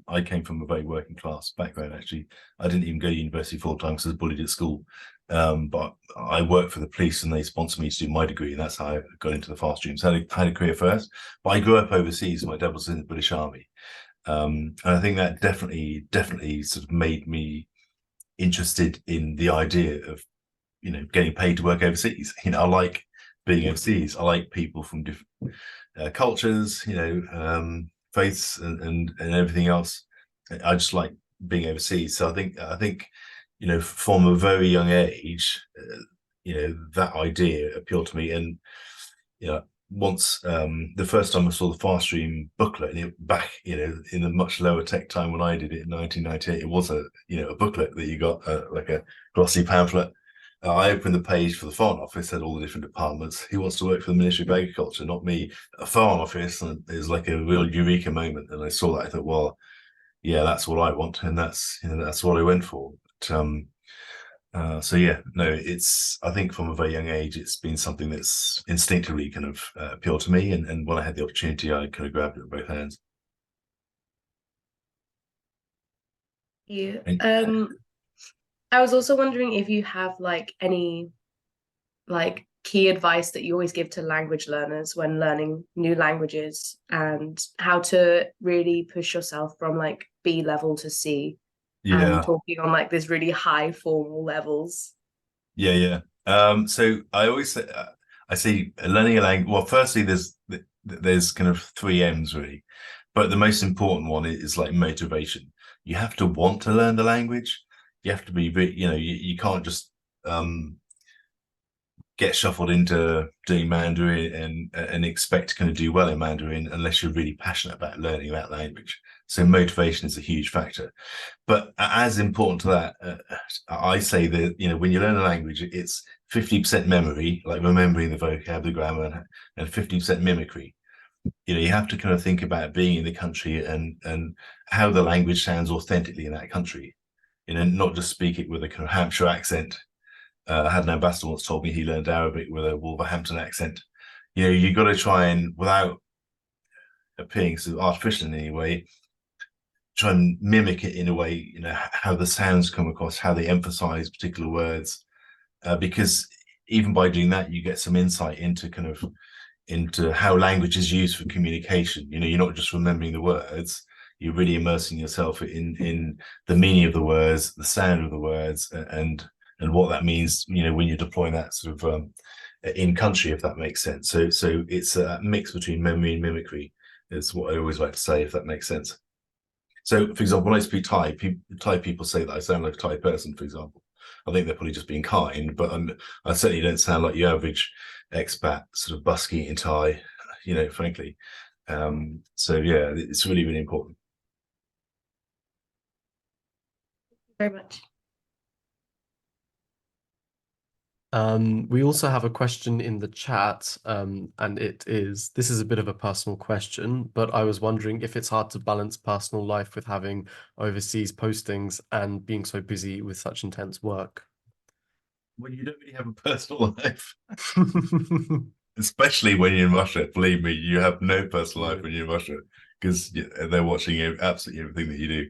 I came from a very working class background, actually. I didn't even go to university full time because I was bullied at school. But I worked for the police and they sponsored me to do my degree, and that's how I got into the fast streams. I had a career first, but I grew up overseas. My dad was in the British Army. And I think that definitely sort of made me interested in the idea of, getting paid to work overseas. I like being overseas. I like people from different cultures, faiths and everything else. I just like being overseas. So I think from a very young age, that idea appealed to me. And once the first time I saw the fast stream booklet, and back in a much lower tech time when I did it in 1998, it was a booklet that you got like a glossy pamphlet. I opened the page for the Foreign Office, had all the different departments. Who wants to work for the Ministry of Agriculture? Not me. A Foreign Office, and it was like a real eureka moment. And I saw that, I thought, well, yeah, that's what I want, and that's what I went for. But, so yeah, no, I think from a very young age, it's been something that's instinctively kind of appealed to me, and when I had the opportunity, I kind of grabbed it with both hands. You. I was also wondering if you have any key advice that you always give to language learners when learning new languages, and how to really push yourself from B level to C, and talking on this really high formal levels. Yeah. So I always say, I see learning a language. Well, firstly, there's kind of 3 M's really, but the most important one is motivation. You have to want to learn the language. You have to be, you can't just get shuffled into doing Mandarin and expect to kind of do well in Mandarin unless you're really passionate about learning that language. So motivation is a huge factor. But as important to that, I say that, when you learn a language, it's 50% memory, like remembering the vocab, the grammar, and 50% mimicry. You have to kind of think about being in the country and how the language sounds authentically in that country. Not just speak it with a kind of Hampshire accent. I had an ambassador once told me he learned Arabic with a Wolverhampton accent. You got to try and, without appearing sort of artificial in any way, try and mimic it in a way, how the sounds come across, how they emphasize particular words, because even by doing that, you get some insight into how language is used for communication. You're not just remembering the words, you're really immersing yourself in the meaning of the words, the sound of the words, and what that means, when you're deploying that sort of in country, if that makes sense. So it's a mix between memory and mimicry, is what I always like to say, if that makes sense. So, for example, when I speak Thai, Thai people say that I sound like a Thai person, for example. I think they're probably just being kind, but I certainly don't sound like your average expat sort of busking in Thai, frankly. So yeah, it's really, really important. Very much. We also have a question in the chat, and this is a bit of a personal question, but I was wondering if it's hard to balance personal life with having overseas postings and being so busy with such intense work. Well, you don't really have a personal life, especially when you're in Russia. Believe me, you have no personal life when you're in Russia because they're watching absolutely everything that you do.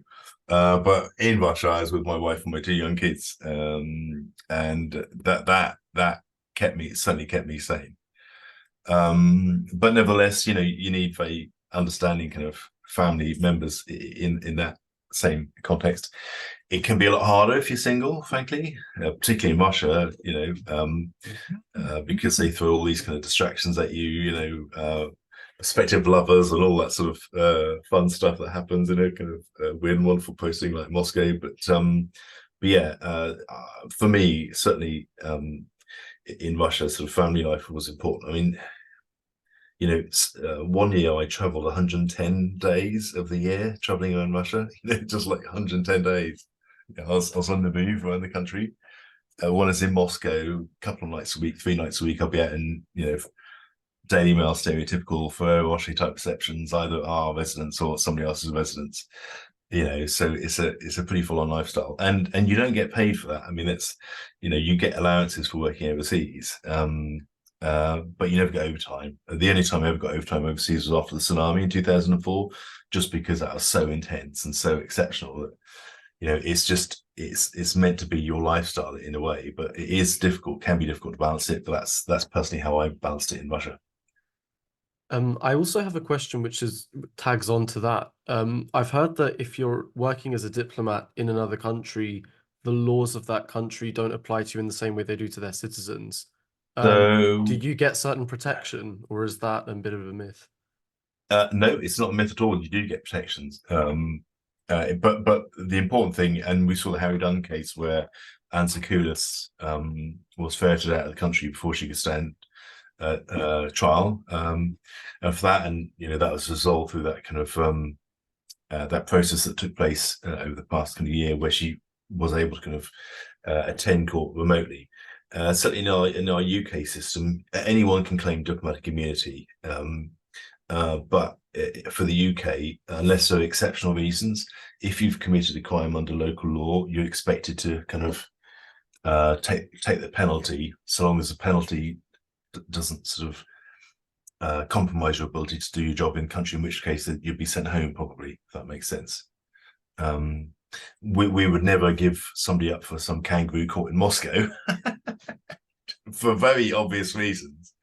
But in Russia, I was with my wife and my 2 young kids, and that certainly kept me sane. But nevertheless, you need very understanding kind of family members in that same context. It can be a lot harder if you're single, frankly, particularly in Russia, because they throw all these kind of distractions at you, prospective lovers and all that sort of fun stuff that happens, kind of weird and wonderful posting like Moscow. But yeah, for me, certainly in Russia, sort of family life was important. I mean, 1 year I traveled 110 days of the year traveling around Russia, just like 110 days. I was on the move around the country. When I was in Moscow, a couple of nights a week, 3 nights a week, I'll be out in, Daily Mail stereotypical Ferrero type receptions, either our residence or somebody else's residence. So it's a pretty full-on lifestyle, and you don't get paid for that. I mean, it's you get allowances for working overseas, but you never get overtime. The only time I ever got overtime overseas was after the tsunami in 2004, just because that was so intense and so exceptional that it's meant to be your lifestyle in a way, but it is difficult, can be difficult to balance it. But that's personally how I balanced it in Russia. I also have a question which tags on to that. I've heard that if you're working as a diplomat in another country, the laws of that country don't apply to you in the same way they do to their citizens. So do you get certain protection, or is that a bit of a myth? No, it's not a myth at all. You do get protections. But the important thing, and we saw the Harry Dunn case where Anne Sakoulas was ferreted out of the country before she could stand trial for that, and that was resolved through that kind of that process that took place over the past kind of year, where she was able to kind of attend court remotely. Certainly in our UK system, anyone can claim diplomatic immunity, but for the UK, unless there are exceptional reasons, if you've committed a crime under local law, you're expected to kind of take the penalty, so long as the penalty doesn't sort of compromise your ability to do your job in country, in which case you'd be sent home probably, if that makes sense. We would never give somebody up for some kangaroo court in Moscow for very obvious reasons.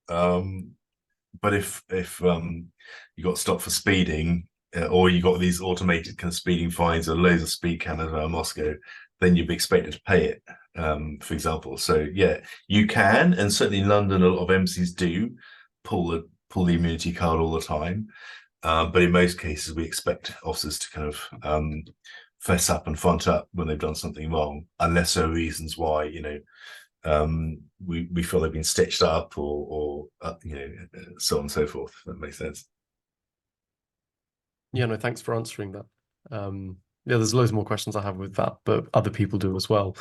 But if you got stopped for speeding, or you got these automated kind of speeding fines or loads of speed cameras around Moscow, then you'd be expected to pay it, for example. So yeah, you can, and certainly in London, a lot of embassies do pull the immunity card all the time. But in most cases, we expect officers to kind of fess up and front up when they've done something wrong, unless there are reasons why, we feel they've been stitched up or so on and so forth. If that makes sense. Yeah, no, thanks for answering that. Yeah, there's loads more questions I have with that, but other people do as well.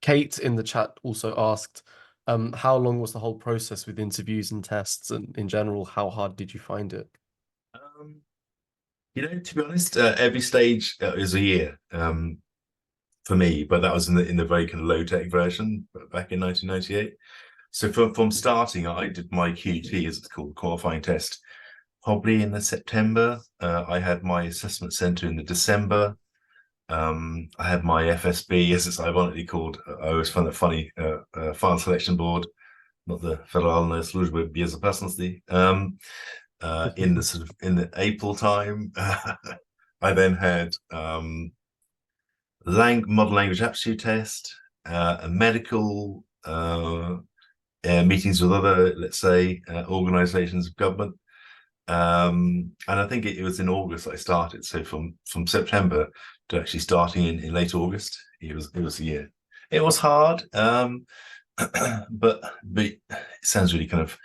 Kate in the chat also asked, how long was the whole process with interviews and tests, and in general, how hard did you find it? To be honest, every stage is a year for me, but that was in the very kind of low-tech version back in 1998. So from starting, I did my QT, as it's called, qualifying test, probably in the September. I had my assessment center in the December. I had my FSB, as it's ironically called. I always find that funny, Final Selection Board, not the Federalna Služba Bezopasnosti. In the April time. I then had model language aptitude test, a medical, meetings with other, let's say, organizations of government. And I think it was in August I started. So from September to actually starting in late August, it was a year. It was hard, but it sounds really kind of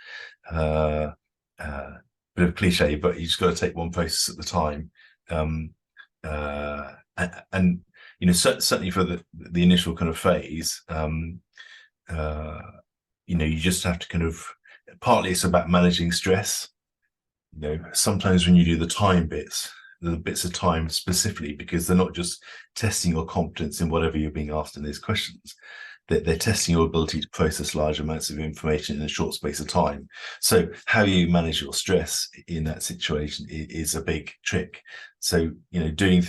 bit of cliche, but you just got to take one process at the time. And certainly for the initial kind of phase, you just have to kind of, partly it's about managing stress. Sometimes when you do the time bits, the bits of time specifically, because they're not just testing your competence in whatever you're being asked in these questions, they're testing your ability to process large amounts of information in a short space of time. So how you manage your stress in that situation is a big trick. So, you know, doing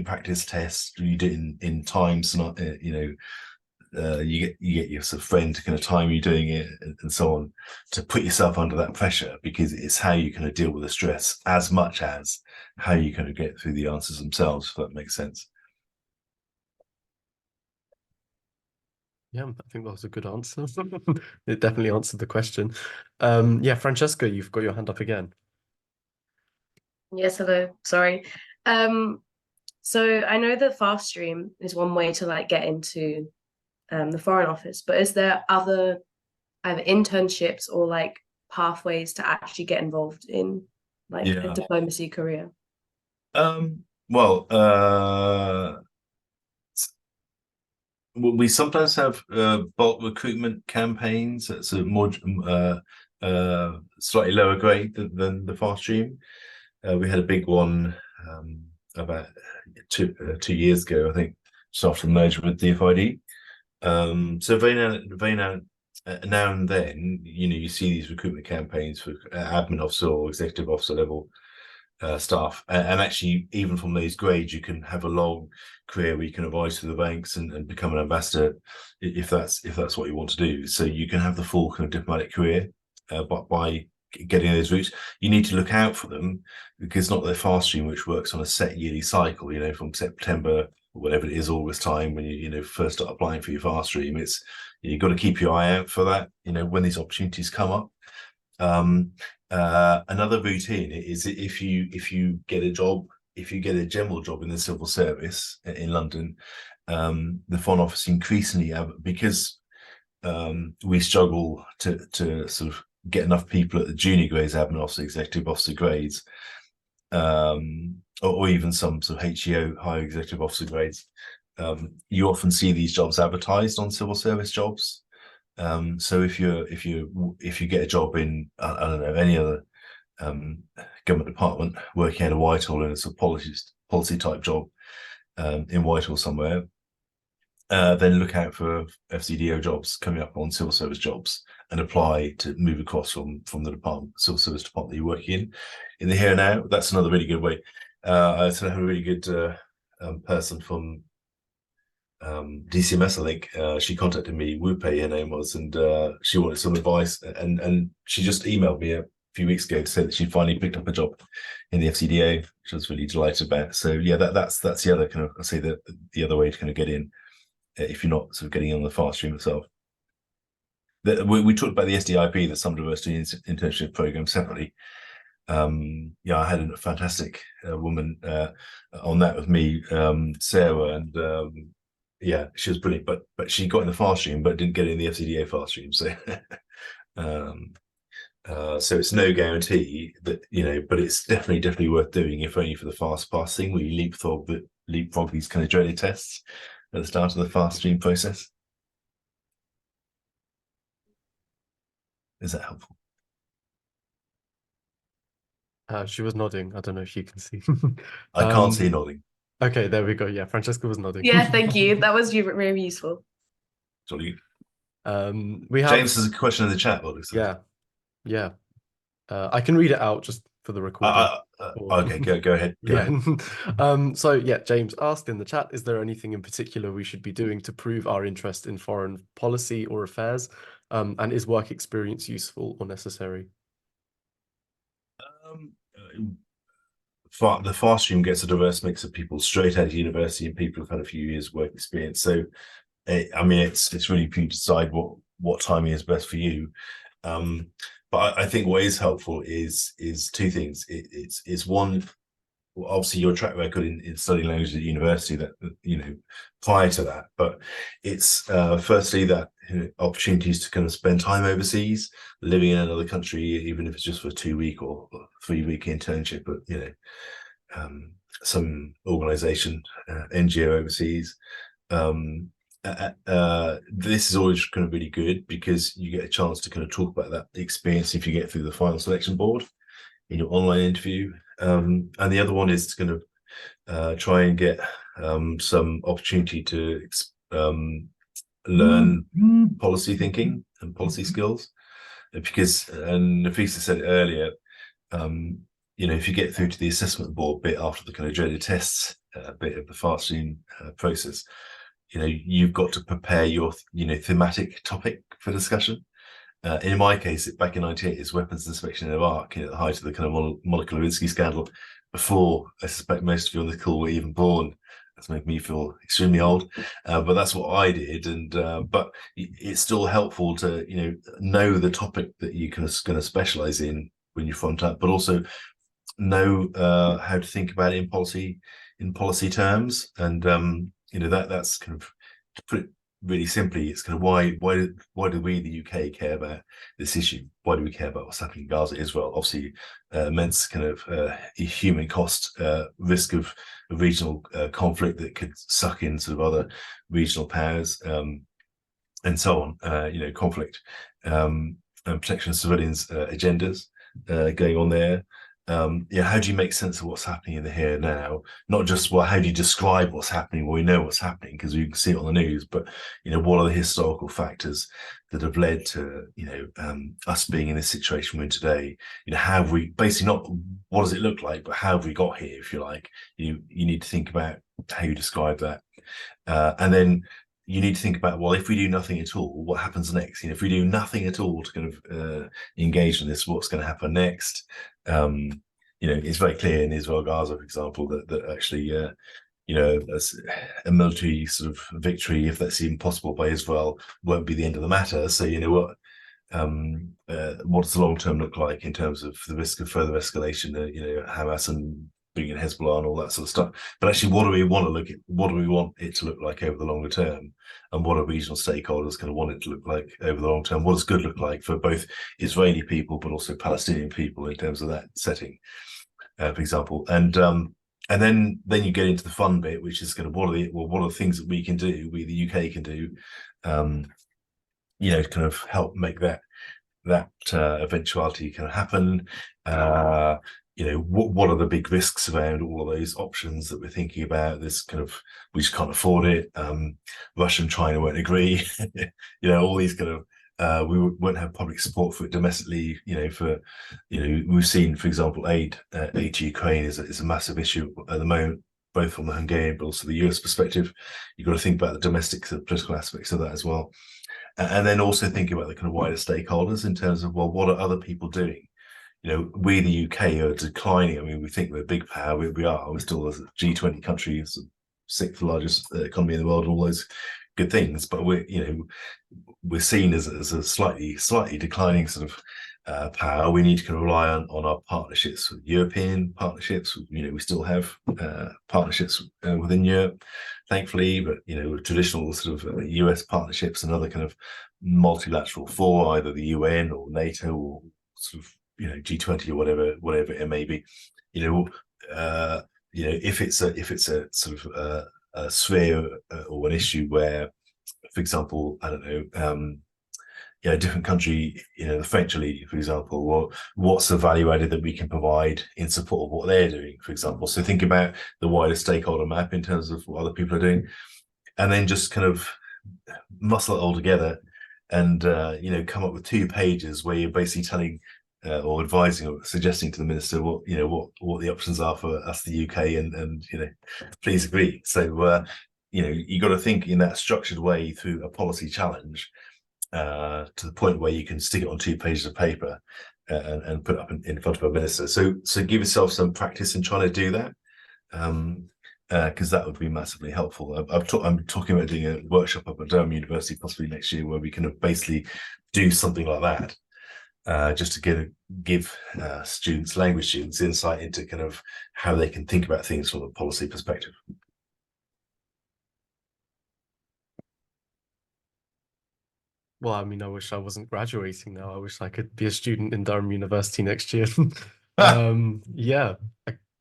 practice tests, you do it in times, not, you know, you get your sort of friend to kind of time you doing it and so on, to put yourself under that pressure, because it's how you kind of deal with the stress as much as how you kind of get through the answers themselves, if that makes sense. Yeah, I think that was a good answer. It definitely answered the question. Yeah, Francesca, you've got your hand up again. Yes, hello. Sorry. So I know that fast stream is one way to like get into the Foreign Office, but is there other either internships or like pathways to actually get involved in like a diplomacy career? Well, we sometimes have bulk recruitment campaigns. That's a more slightly lower grade than the fast stream. We had a big one about 2 years ago, I think, just after the merger with DFID. So very now and then, you know, you see these recruitment campaigns for admin officer or executive officer level staff, and actually even from those grades you can have a long career where you can advise through the banks and become an ambassador if that's what you want to do. So you can have the full kind of diplomatic career, but by getting those routes, you need to look out for them, because not the fast stream, which works on a set yearly cycle, you know, from September or whatever it is, August time, when you know first start applying for your fast stream. It's, you've got to keep your eye out for that, you know, when these opportunities come up. Another routine is if you get a job, if you get a general job in the civil service in London, the Foreign Office increasingly, because we struggle to sort of get enough people at the junior grades, admin officer, executive officer grades, or even some sort of HEO, higher executive officer grades. You often see these jobs advertised on civil service jobs. So if you get a job in, I don't know, any other government department, working out of Whitehall in a sort of policy type job in Whitehall somewhere, then look out for FCDO jobs coming up on civil service jobs and apply to move across from the department, civil service department that you're working in the here and now. That's another really good way. I sort of have a really good person from DCMS, I think. She contacted me, Wupe her name was, and she wanted some advice, and she just emailed me a few weeks ago to say that she finally picked up a job in the FCDA, which I was really delighted about. So yeah, that's the other kind of, I say, the other way to kind of get in, if you're not sort of getting on the fast stream itself. We talked about the SDIP, the Some Diversity Internship Program, separately. Yeah, I had a fantastic woman on that with me, Sarah, and yeah, she was brilliant, but she got in the fast stream but didn't get in the FCDA fast stream. So so it's no guarantee that, you know, but it's definitely worth doing, if only for the fast passing, where you leapfrog these kind of dreaded tests at the start of the fast stream process. Is that helpful? She was nodding. I don't know if you can see. I can't see nodding. Okay, there we go. Yeah, Francesca was nodding. Yeah, thank you. That was very useful. Sorry. We have James has a question in the chat. Yeah. I can read it out just for the recording. Okay, go ahead. Go ahead. So yeah, James asked in the chat, is there anything in particular we should be doing to prove our interest in foreign policy or affairs? And is work experience useful or necessary? The fast stream gets a diverse mix of people straight out of university and people who've had a few years work experience. So I mean, it's really for you to decide what timing is best for you. But I think what is helpful is two things. It's one, obviously your track record in studying languages at university, that, you know, prior to that, but it's firstly that, you know, opportunities to kind of spend time overseas, living in another country, even if it's just for a 2-week or 3-week internship, but, you know, some organization, NGO overseas. This is always kind of really good, because you get a chance to kind of talk about that experience if you get through the final selection board in your online interview. And the other one is to kind of try and get some opportunity to learn policy thinking and policy skills, because, and Naffisa said it earlier, you know, if you get through to the assessment board bit after the kind of dreaded tests bit of the fast stream process, you know, you've got to prepare your, you know, thematic topic for discussion. In my case, back in '98, it's weapons inspection in Iraq, you know, at the height of the kind of Monica Lewinsky scandal, before I suspect most of you on the call were even born. That's making me feel extremely old, but that's what I did. And but it's still helpful to, you know the topic that you're going to specialize in when you front up, but also know how to think about it in policy terms. And you know, that's kind of, to put it really simply, it's kind of why do we, the UK, care about this issue? Why do we care about what's happening in Gaza, Israel? Obviously, immense kind of human cost, risk of regional conflict that could suck in sort of other regional powers, and so on. You know, conflict and protection of civilians agendas going on there. Yeah, how do you make sense of what's happening in the here and now? Not just, well, how do you describe what's happening? Well, we know what's happening because we can see it on the news, but, you know, what are the historical factors that have led to, you know, us being in this situation we're in today? You know, how have we, basically, not what does it look like, but how have we got here, if you like? You need to think about how you describe that. And then you need to think about, well, if we do nothing at all, what happens next? You know, if we do nothing at all to kind of engage in this, what's going to happen next? You know, it's very clear in Israel Gaza, for example, that actually, you know, a military sort of victory, if that's even possible by Israel, won't be the end of the matter. So, you know, what does the long term look like in terms of the risk of further escalation? You know, Hamas and bringing Hezbollah and all that sort of stuff. But actually, what do we want to look at? What do we want it to look like over the longer term? And what are regional stakeholders going to want it to look like over the long term? What does good look like for both Israeli people, but also Palestinian people in terms of that setting, for example? And then you get into the fun bit, which is kind of what are the things that we can do, we the UK can do, you know, to kind of help make that eventuality kind of happen. You know, what are the big risks around all of those options that we're thinking about? This kind of, we just can't afford it. Russia and China won't agree. You know, all these kind of, we won't have public support for it domestically. You know, for, you know, we've seen, for example, aid to Ukraine is a massive issue at the moment, both from the Hungarian but also the US perspective. You've got to think about the domestic, the political aspects of that as well, and then also think about the kind of wider stakeholders in terms of, well, what are other people doing? You know, we, the UK, are declining. I mean, we think we're a big power. We are. We're still a G20 country, sixth largest economy in the world, and all those good things. But we're seen as a slightly declining sort of power. We need to kind of rely on our partnerships, European partnerships. You know, we still have partnerships within Europe, thankfully, but, you know, traditional sort of US partnerships and other kind of multilateral for either the UN or NATO or sort of, you know, G20 or whatever it may be. You know, if it's a sort of a sphere or an issue where, for example, I don't know, you know, a different country, you know, the French elite, for example, well, what's the value added that we can provide in support of what they're doing, for example? So think about the wider stakeholder map in terms of what other people are doing, and then just kind of muscle it all together and, you know, come up with 2 pages where you're basically telling or advising or suggesting to the minister what, you know, what the options are for us, the UK, and you know, please agree. So you know, you got to think in that structured way through a policy challenge to the point where you can stick it on 2 pages of paper and put it up in front of a minister. So give yourself some practice in trying to do that, because that would be massively helpful. I'm talking about doing a workshop up at Durham University possibly next year where we can basically do something like that. Just to give language students insight into kind of how they can think about things from a policy perspective. Well, I mean, I wish I wasn't graduating now. I wish I could be a student in Durham University next year. Yeah,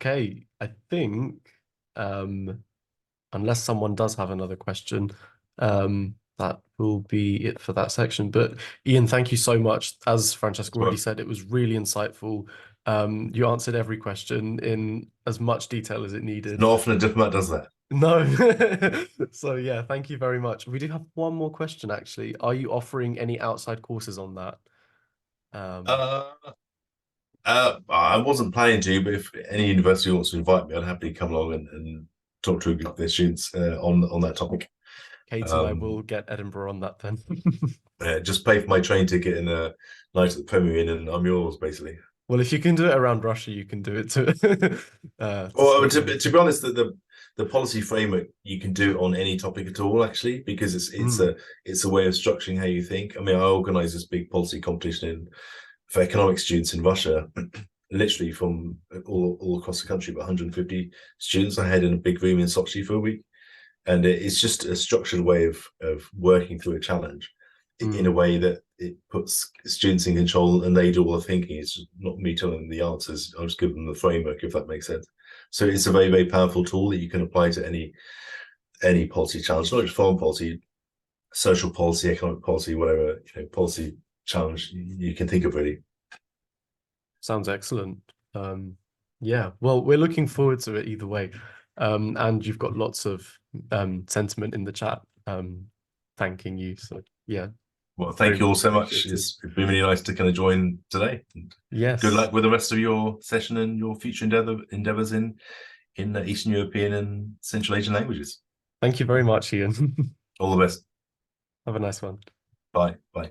okay. I think, unless someone does have another question, that will be it for that section. But Ian, thank you so much. As Francesca already said, it was really insightful. You answered every question in as much detail as it needed. Not often a diplomat does that. No. So yeah, thank you very much. We do have one more question actually. Are you offering any outside courses on that? Uh, I wasn't planning to, but if any university wants to invite me, I'd happily come along and talk to their students on that topic. Kate and I will get Edinburgh on that then. Just pay for my train ticket and night at the Premier Inn, and I'm yours, basically. Well, if you can do it around Russia, you can do it too. Well, to be honest, the policy framework, you can do it on any topic at all, actually, because it's a way of structuring how you think. I mean, I organized this big policy competition for economic students in Russia, literally from all across the country, about 150 students. I had in a big room in Sochi for a week, and it's just a structured way of working through a challenge in a way that it puts students in control and they do all the thinking. It's not me telling them the answers. I'll just give them the framework, if that makes sense. So it's a very, very powerful tool that you can apply to any policy challenge, not just foreign policy, social policy, economic policy, whatever, policy challenge you can think of, really. Sounds excellent. Yeah, well, we're looking forward to it either way. And you've got lots of sentiment in the chat thanking you. So yeah. Well, thank you all so much. It's been really nice to kind of join today. Yes. Good luck with the rest of your session and your future endeavors in Eastern European and Central Asian languages. Thank you very much, Ian. All the best. Have a nice one. Bye. Bye.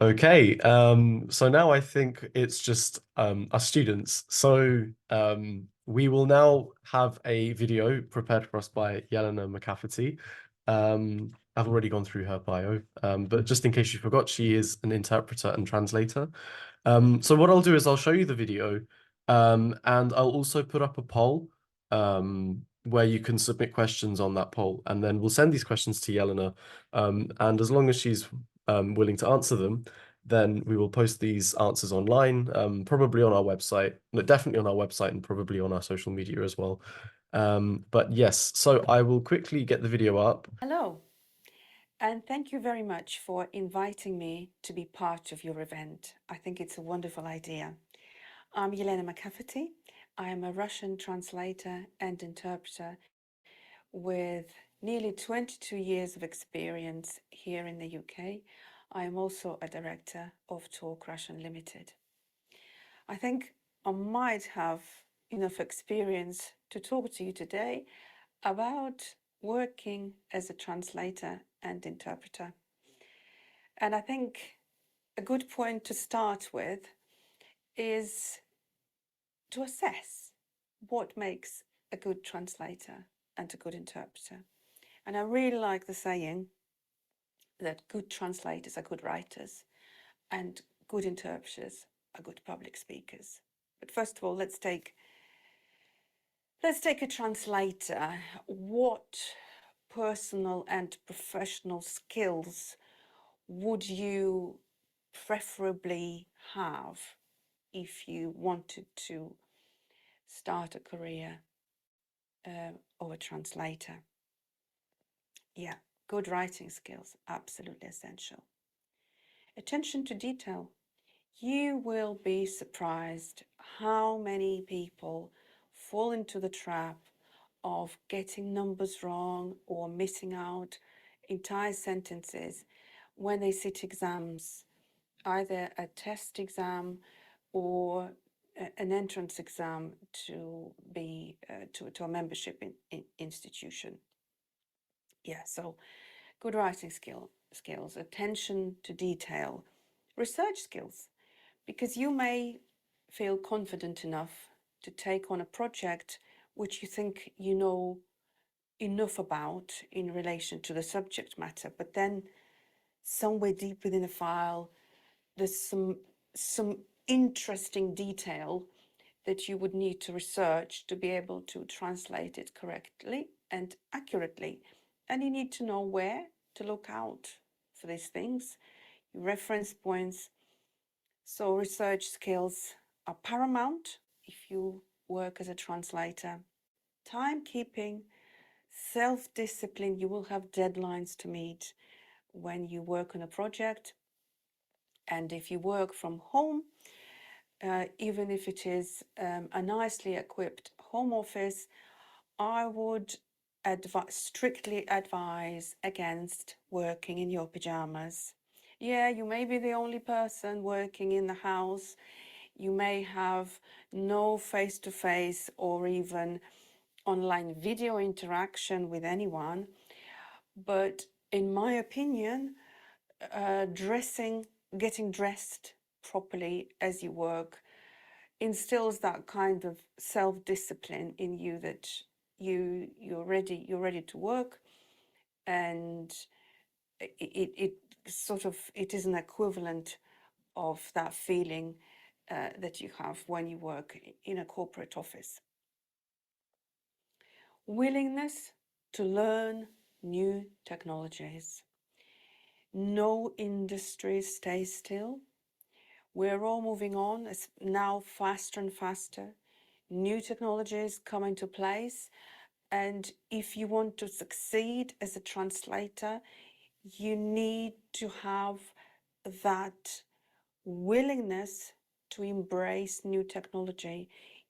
Okay, so now I think it's just our students. So we will now have a video prepared for us by Yelena McCafferty. I've already gone through her bio, but just in case you forgot, she is an interpreter and translator. So what I'll do is I'll show you the video, and I'll also put up a poll where you can submit questions on that poll, and then we'll send these questions to Yelena, and as long as she's willing to answer them, then we will post these answers online, probably on our website, definitely on our website and probably on our social media as well. But yes, so I will quickly get the video up. Hello, and thank you very much for inviting me to be part of your event. I think it's a wonderful idea. I'm Yelena McCafferty. I am a Russian translator and interpreter with nearly 22 years of experience here in the UK. I am also a director of Talk Russian Limited. I think I might have enough experience to talk to you today about working as a translator and interpreter. And I think a good point to start with is to assess what makes a good translator and a good interpreter. And I really like the saying that good translators are good writers and good interpreters are good public speakers. But first of all, let's take a translator. What personal and professional skills would you preferably have if you wanted to start a career of a translator? Yeah, good writing skills, absolutely essential. Attention to detail. You will be surprised how many people fall into the trap of getting numbers wrong or missing out entire sentences when they sit exams, either a test exam or an entrance exam to be to a membership institution. Yeah, so good writing skills, attention to detail, research skills, because you may feel confident enough to take on a project which you think you know enough about in relation to the subject matter, but then somewhere deep within a file there's some interesting detail that you would need to research to be able to translate it correctly and accurately. And you need to know where to look out for these things, reference points. So research skills are paramount if you work as a translator. Timekeeping, self-discipline. You will have deadlines to meet when you work on a project. And if you work from home, even if it is a nicely equipped home office, I would strictly advise against working in your pajamas. Yeah, you may be the only person working in the house. You may have no face-to-face or even online video interaction with anyone. But in my opinion, getting dressed properly as you work instills that kind of self-discipline in you that you're ready to work, and it is an equivalent of that feeling that you have when you work in a corporate office. Willingness to learn new technologies. No industry stays still. We're all moving on. It's now faster and faster. New technologies come into place. And if you want to succeed as a translator, you need to have that willingness to embrace new technology.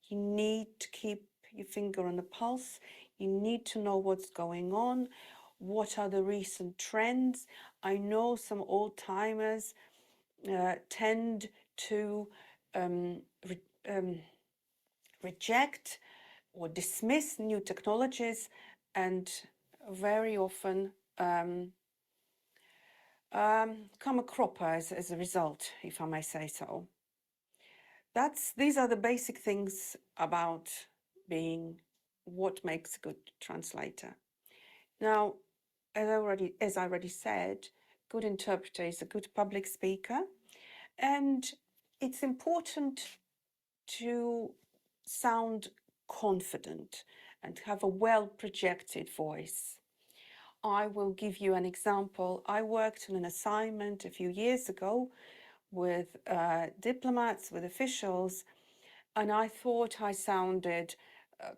You need to keep your finger on the pulse. You need to know what's going on. What are the recent trends? I know some old timers tend to reject or dismiss new technologies, and very often come a cropper as a result, if I may say so. These are the basic things about being what makes a good translator. Now, as I already said, good interpreter is a good public speaker, and it's important to sound confident and have a well-projected voice. I will give you an example. I worked on an assignment a few years ago with diplomats, with officials, and I thought I sounded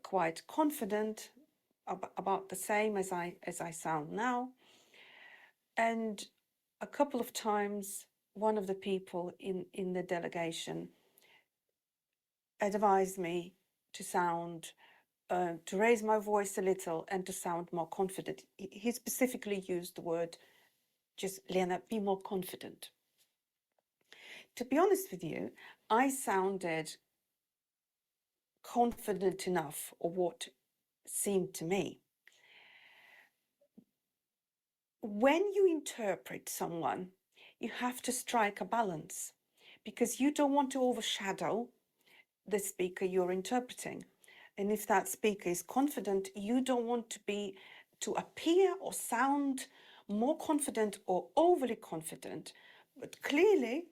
quite confident, about the same as I sound now. And a couple of times, one of the people in the delegation advised me to to raise my voice a little and to sound more confident. He specifically used the word, just, Lena, be more confident. To be honest with you, I sounded confident enough, or what seemed to me. When you interpret someone, you have to strike a balance, because you don't want to overshadow the speaker you're interpreting. And if that speaker is confident, you don't want to appear or sound more confident or overly confident. But clearly,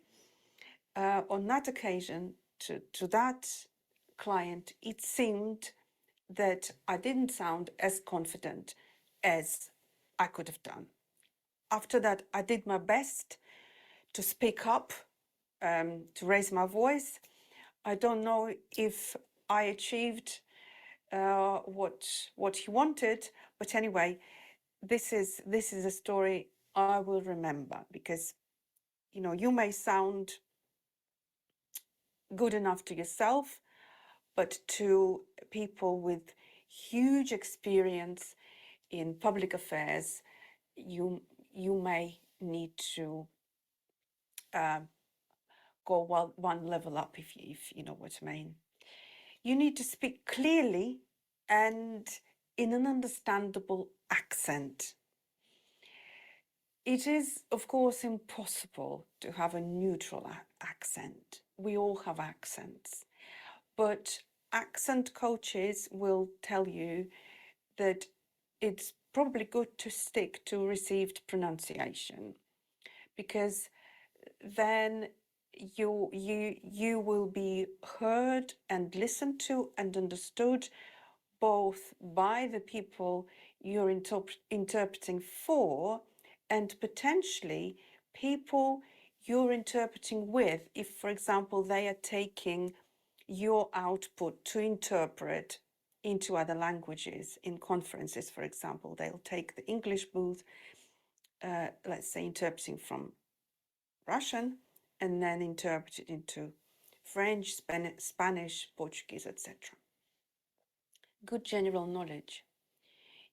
on that occasion, to that client, it seemed that I didn't sound as confident as I could have done. After that, I did my best to speak up, to raise my voice. I don't know if I achieved what he wanted, but anyway, this is a story I will remember, because you may sound good enough to yourself, but to people with huge experience in public affairs, you may need to go one level up, if you know what I mean. You need to speak clearly and in an understandable accent. It is, of course, impossible to have a neutral accent. We all have accents, but accent coaches will tell you that it's probably good to stick to received pronunciation, because then you will be heard and listened to and understood, both by the people you're interpreting for, and potentially people you're interpreting with, if, for example, they are taking your output to interpret into other languages. In conferences, for example, they'll take the English booth, let's say interpreting from Russian, and then interpret it into French, Spanish, Portuguese, etc. good general knowledge.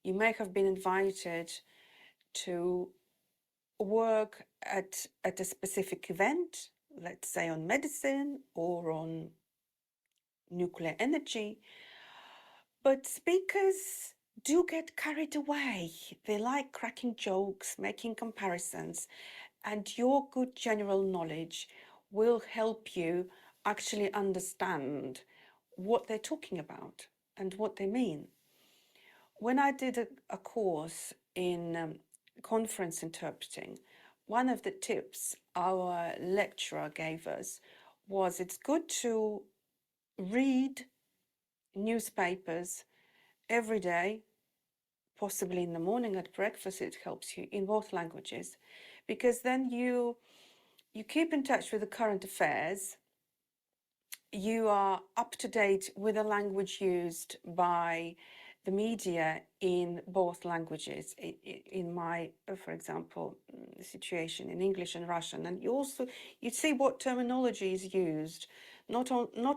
You may have been invited to work at a specific event, let's say on medicine or on nuclear energy, but speakers do get carried away. They like cracking jokes, making comparisons, and your good general knowledge will help you actually understand what they're talking about and what they mean. When I did a course in conference interpreting, one of the tips our lecturer gave us was it's good to read newspapers every day, possibly in the morning at breakfast. It helps you in both languages, because then you keep in touch with the current affairs. You are up to date with the language used by the media in both languages. In my, for example, situation in English and Russian, and you see what terminology is used. Not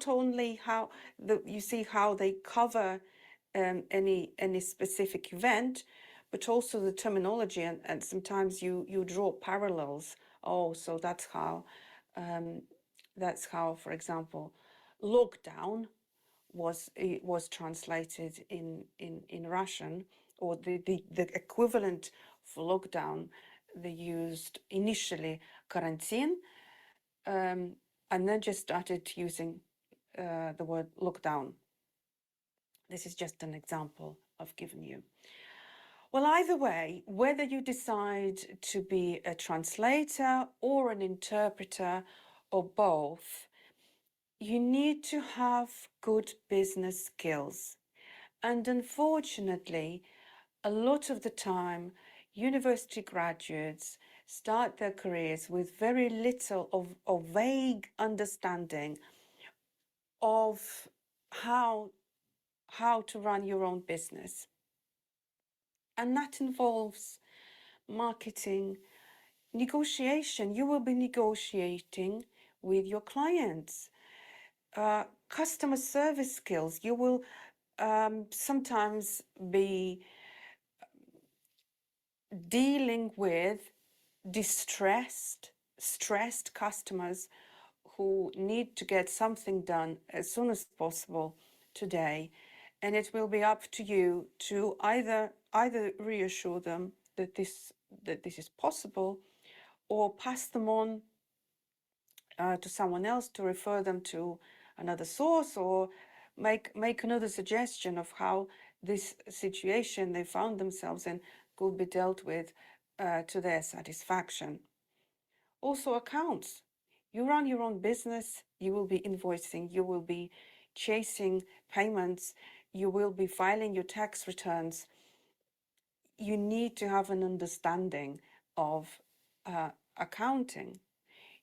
only how you see how they cover any specific event, but also the terminology, and sometimes you draw parallels. Oh, so that's how, for example, lockdown was translated in Russian, or the equivalent for lockdown. They used initially карантин, and then just started using the word lockdown. This is just an example I've given you. Well, either way, whether you decide to be a translator or an interpreter or both, you need to have good business skills. And unfortunately, a lot of the time, university graduates start their careers with very little of vague understanding of how to run your own business. And that involves marketing, negotiation. You will be negotiating with your clients. Customer service skills. You will sometimes be dealing with stressed customers who need to get something done as soon as possible today, and it will be up to you to either reassure them that this is possible, or pass them on to someone else, to refer them to another source, or make another suggestion of how this situation they found themselves in could be dealt with to their satisfaction. Also, accounts. You run your own business, you will be invoicing, you will be chasing payments, you will be filing your tax returns. You need to have an understanding of accounting.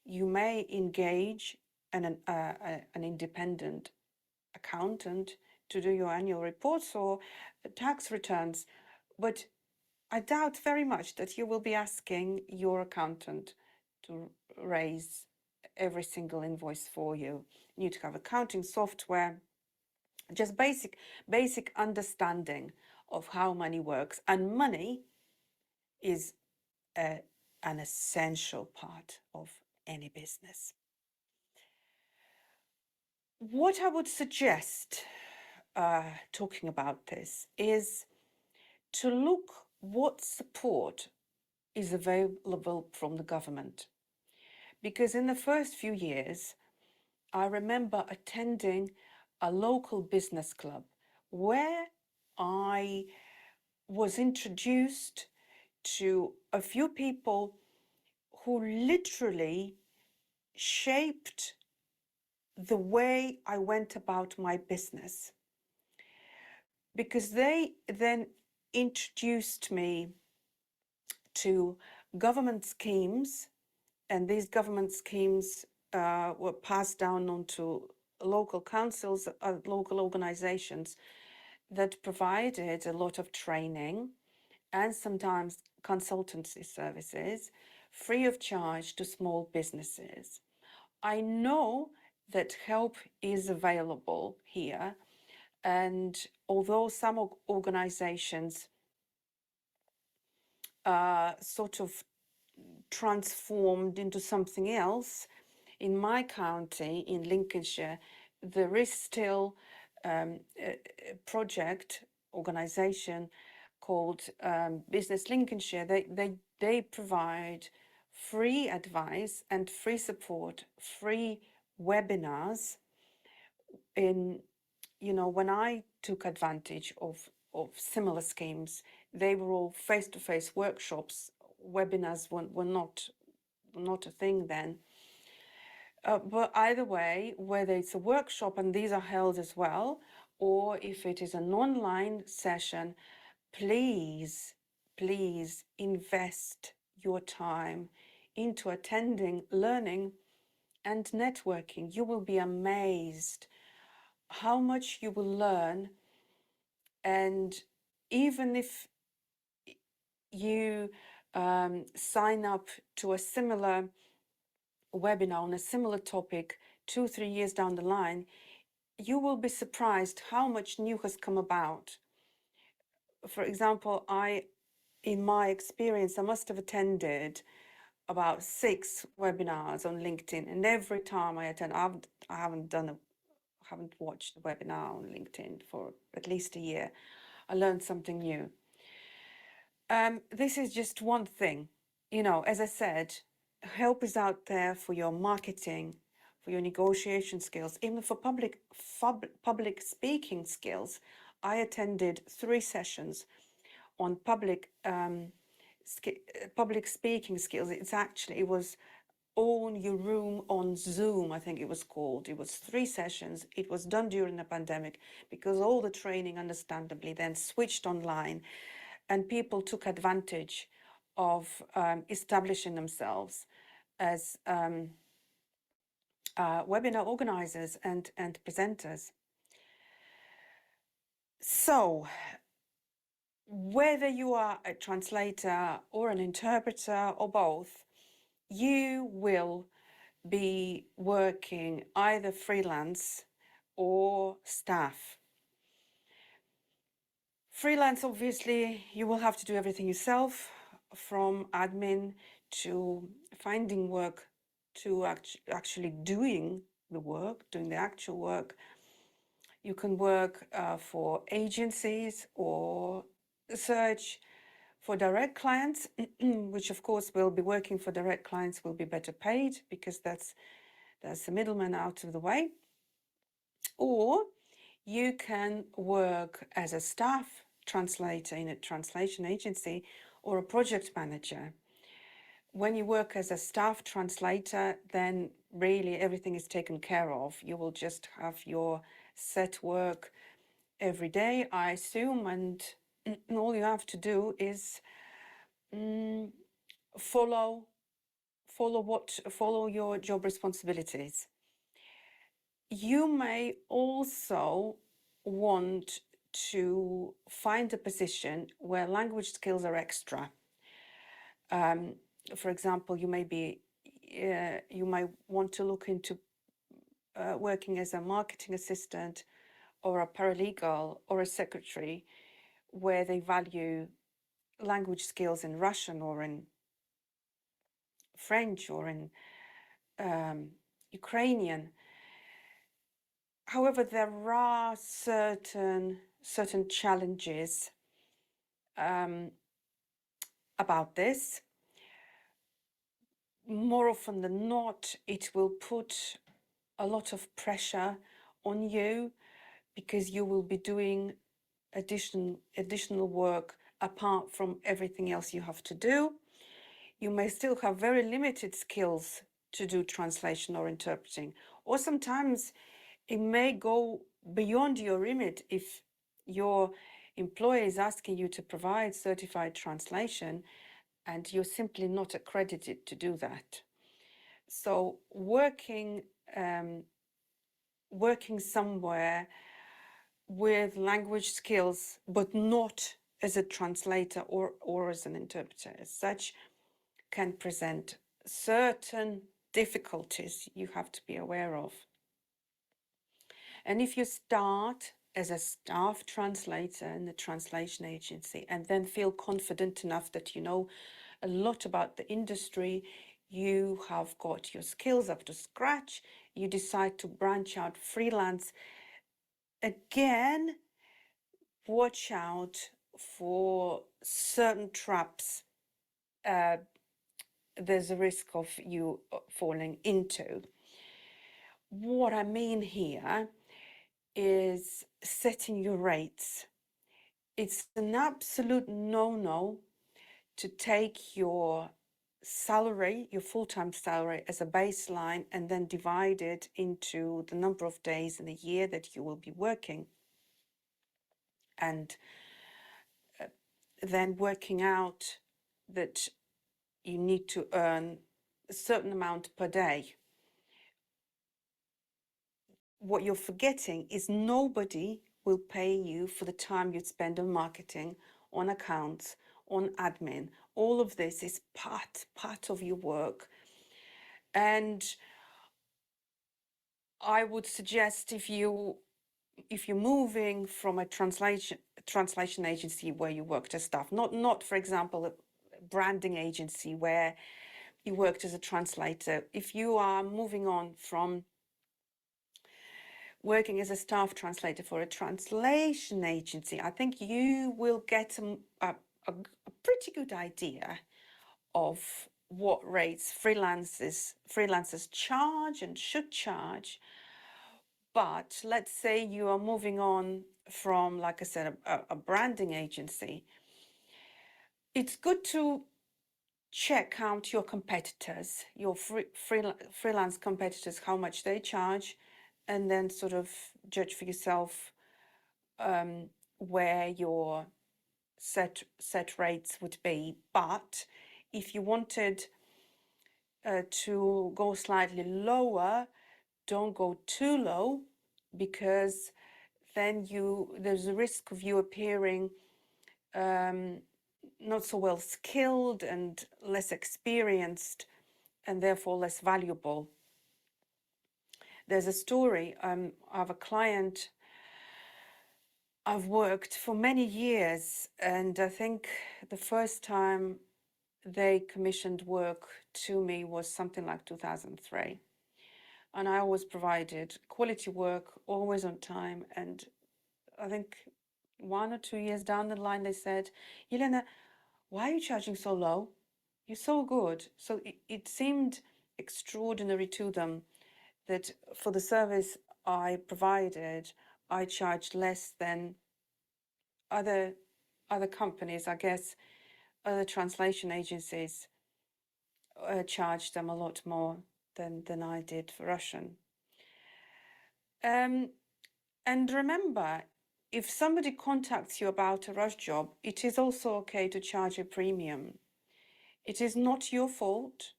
You may engage an independent accountant to do your annual reports or tax returns, but I doubt very much that you will be asking your accountant to raise every single invoice for you. You need to have accounting software, just basic understanding of how money works. And money is an essential part of any business. What I would suggest, talking about this, is to look what support is available from the government. Because in the first few years, I remember attending a local business club where I was introduced to a few people who literally shaped the way I went about my business, because they then introduced me to government schemes, and these government schemes were passed down onto local councils, local organizations that provided a lot of training and sometimes consultancy services free of charge to small businesses. I know that help is available here, And although some organizations sort of transformed into something else, in my county, in Lincolnshire, there is still a project organization called Business Lincolnshire. They provide free advice and free support, free webinars. In, you know, when I took advantage of similar schemes, they were all face-to-face workshops. Webinars were not a thing then. But either way, whether it's a workshop, and these are held as well, or if it is an online session, please invest your time into attending, learning, and networking. You will be amazed how much you will learn. And even if you sign up to a similar webinar on a similar topic 2-3 years down the line, you will be surprised how much new has come about. For example, in my experience, I must have attended about 6 webinars on LinkedIn, and every time I attend, I haven't watched a webinar on LinkedIn for at least a year. I learned something new. This is just one thing. You know, as I said, help is out there for your marketing, for your negotiation skills, even for public speaking skills. I attended 3 sessions on public speaking skills. It was Own Your Room on Zoom, I think it was called. It was 3 sessions. It was done during the pandemic because all the training, understandably, then switched online, and people took advantage of establishing themselves as webinar organizers and presenters. So whether you are a translator or an interpreter or both, you will be working either freelance or staff. Freelance, obviously, you will have to do everything yourself, from admin to finding work to actually doing the work, doing the actual work. You can work for agencies or search for direct clients, which of course will be working for direct clients will be better paid because that's the middleman out of the way. Or you can work as a staff translator in a translation agency or a project manager. When you work as a staff translator, then really everything is taken care of. You will just have your set work every day, I assume, and all you have to do is follow your job responsibilities. You may also want to find a position where language skills are extra. For example, you might want to look into working as a marketing assistant or a paralegal or a secretary, where they value language skills in Russian or in French or in Ukrainian. However, there are certain challenges about this. More often than not, it will put a lot of pressure on you because you will be doing additional work apart from everything else you have to do. You may still have very limited skills to do translation or interpreting, or sometimes it may go beyond your remit if your employer is asking you to provide certified translation and you're simply not accredited to do that. So working somewhere with language skills, but not as a translator or as an interpreter as such, can present certain difficulties you have to be aware of. And if you start as a staff translator in a translation agency, and then feel confident enough that you know a lot about the industry, you have got your skills up to scratch, you decide to branch out freelance, again, watch out for certain traps there's a risk of you falling into. What I mean here is setting your rates. It's an absolute no-no to take your salary, your full-time salary, as a baseline and then divide it into the number of days in a year that you will be working, and then working out that you need to earn a certain amount per day. What you're forgetting is nobody will pay you for the time you spend on marketing, on accounts, on admin. All of this is part of your work. And I would suggest if you're moving from a translation agency where you worked as staff, not for example a branding agency where you worked as a translator, if you are moving on from working as a staff translator for a translation agency, I think you will get a pretty good idea of what rates freelancers charge and should charge. But let's say you are moving on from, like I said, a branding agency. It's good to check out your competitors, your freelance competitors, how much they charge, and then sort of judge for yourself where your set rates would be. But if you wanted to go slightly lower, don't go too low, because then there's a risk of you appearing not so well skilled and less experienced, and therefore less valuable. There's a story. I have a client I've worked for many years, and I think the first time they commissioned work to me was something like 2003. And I always provided quality work, always on time. And I think 1 or 2 years down the line, they said, Yelena, why are you charging so low? You're so good. So it seemed extraordinary to them that for the service I provided, I charged less than other companies. I guess other translation agencies charged them a lot more than I did for Russian. And remember, if somebody contacts you about a rush job, it is also okay to charge a premium. It is not your fault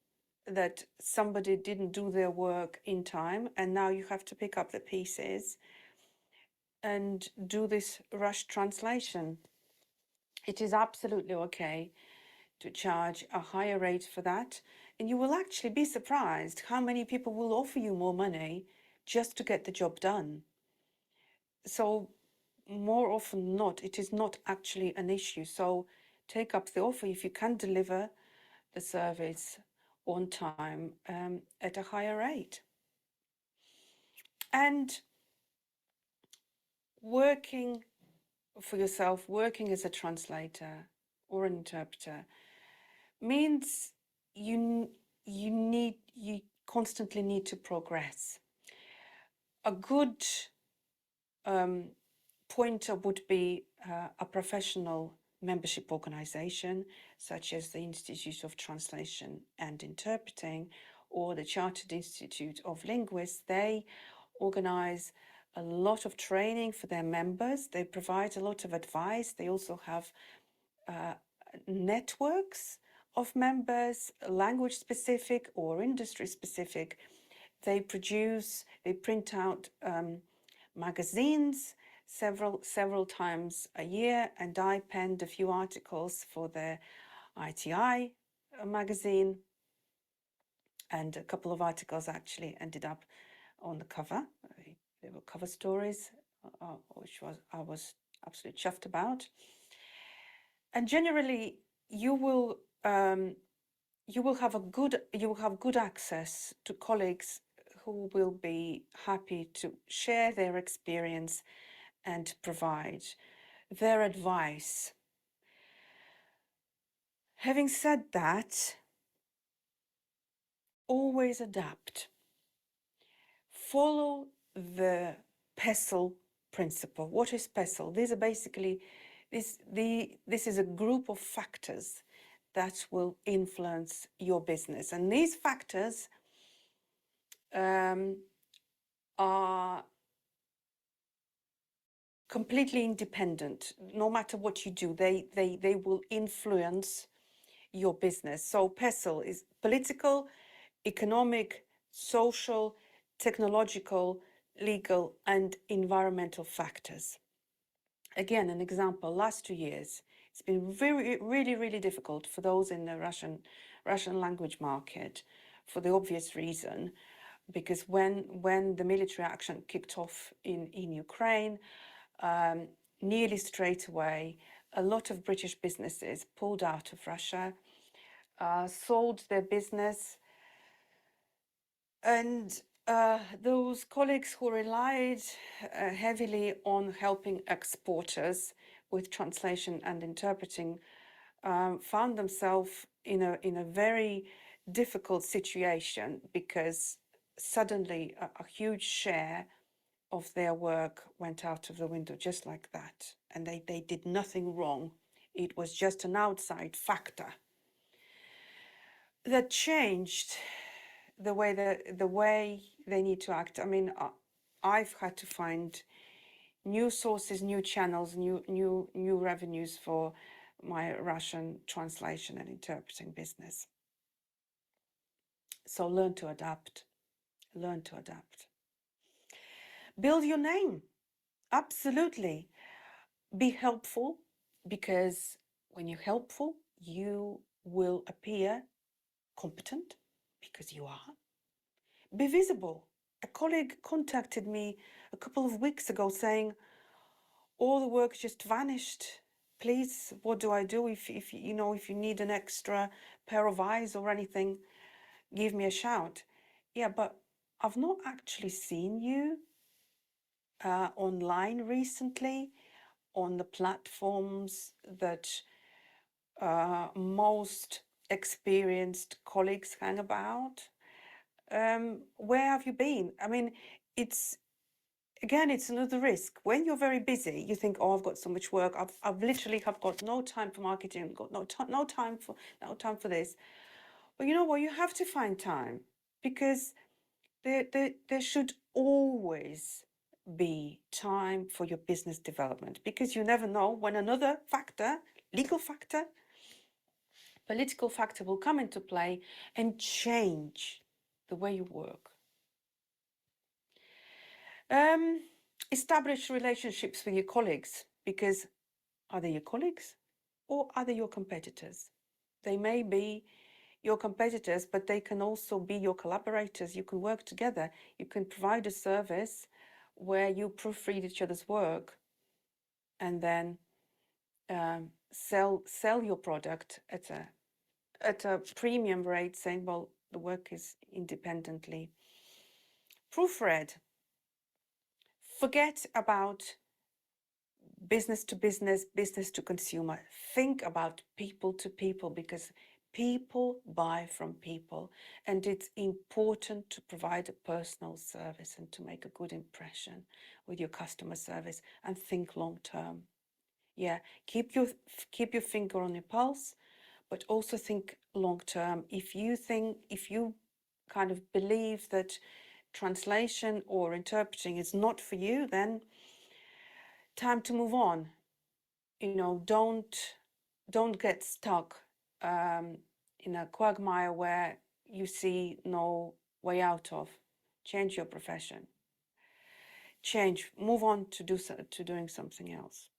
that somebody didn't do their work in time, and now you have to pick up the pieces and do this rush translation. It is absolutely okay to charge a higher rate for that, and you will actually be surprised how many people will offer you more money just to get the job done. So more often than not, it is not actually an issue. So take up the offer if you can deliver the service on time at a higher rate. And working for yourself, working as a translator or an interpreter, means you constantly need to progress. A good pointer would be a professional membership organization, such as the Institute of Translation and Interpreting or the Chartered Institute of Linguists. They organize a lot of training for their members. They provide a lot of advice. They also have networks of members, language specific or industry specific. They print out magazines several times a year, and I penned a few articles for the ITI magazine, and a couple of articles actually ended up on the cover. They were cover stories which I was absolutely chuffed about. And generally, you will have good access to colleagues who will be happy to share their experience and provide their advice. Having said that, always adapt. Follow the PESTLE principle. What is PESTLE? These are basically this is a group of factors that will influence your business, and these factors are completely independent. No matter what you do, they will influence your business. So PESTLE is political, economic, social, technological, legal, and environmental factors. Again, an example, last 2 years, it's been really difficult for those in the Russian language market, for the obvious reason, because when the military action kicked off in Ukraine, nearly straight away, a lot of British businesses pulled out of Russia, sold their business, and those colleagues who relied heavily on helping exporters with translation and interpreting found themselves in a very difficult situation, because suddenly a huge share of their work went out of the window just like that, and they did nothing wrong. It was just an outside factor that changed the way they need to act. I mean, I've had to find new sources, new channels, new revenues for my Russian translation and interpreting business. So learn to adapt. Learn to adapt. Build your name. Absolutely. Be helpful, because when you're helpful, you will appear competent, because you are. Be visible. A colleague contacted me a couple of weeks ago saying, all the work just vanished. Please, what do I do? If you need an extra pair of eyes or anything, give me a shout. Yeah, but I've not actually seen you online recently on the platforms that most experienced colleagues hang about. Where have you been? I mean, it's another risk. When you're very busy, you think, oh, I've got so much work. I've literally have got no time for marketing, got no time for this. But you know what? You have to find time, because there should always be time for your business development, because you never know when another factor, legal factor, political factor will come into play and change the way you work. Establish relationships with your colleagues, because are they your colleagues or are they your competitors? They may be your competitors, but they can also be your collaborators. You can work together. You can provide a service where you proofread each other's work, and then sell your product at a premium rate, saying, well, the work is independently proofread. Forget about business to business, business to consumer. Think about people to people, because people buy from people, and it's important to provide a personal service and to make a good impression with your customer service, and think long term. Yeah, keep your finger on your pulse, but also think long term. If you kind of believe that translation or interpreting is not for you, then time to move on. Don't get stuck in a quagmire where you see no way out of. Change your profession. Move on to doing something else.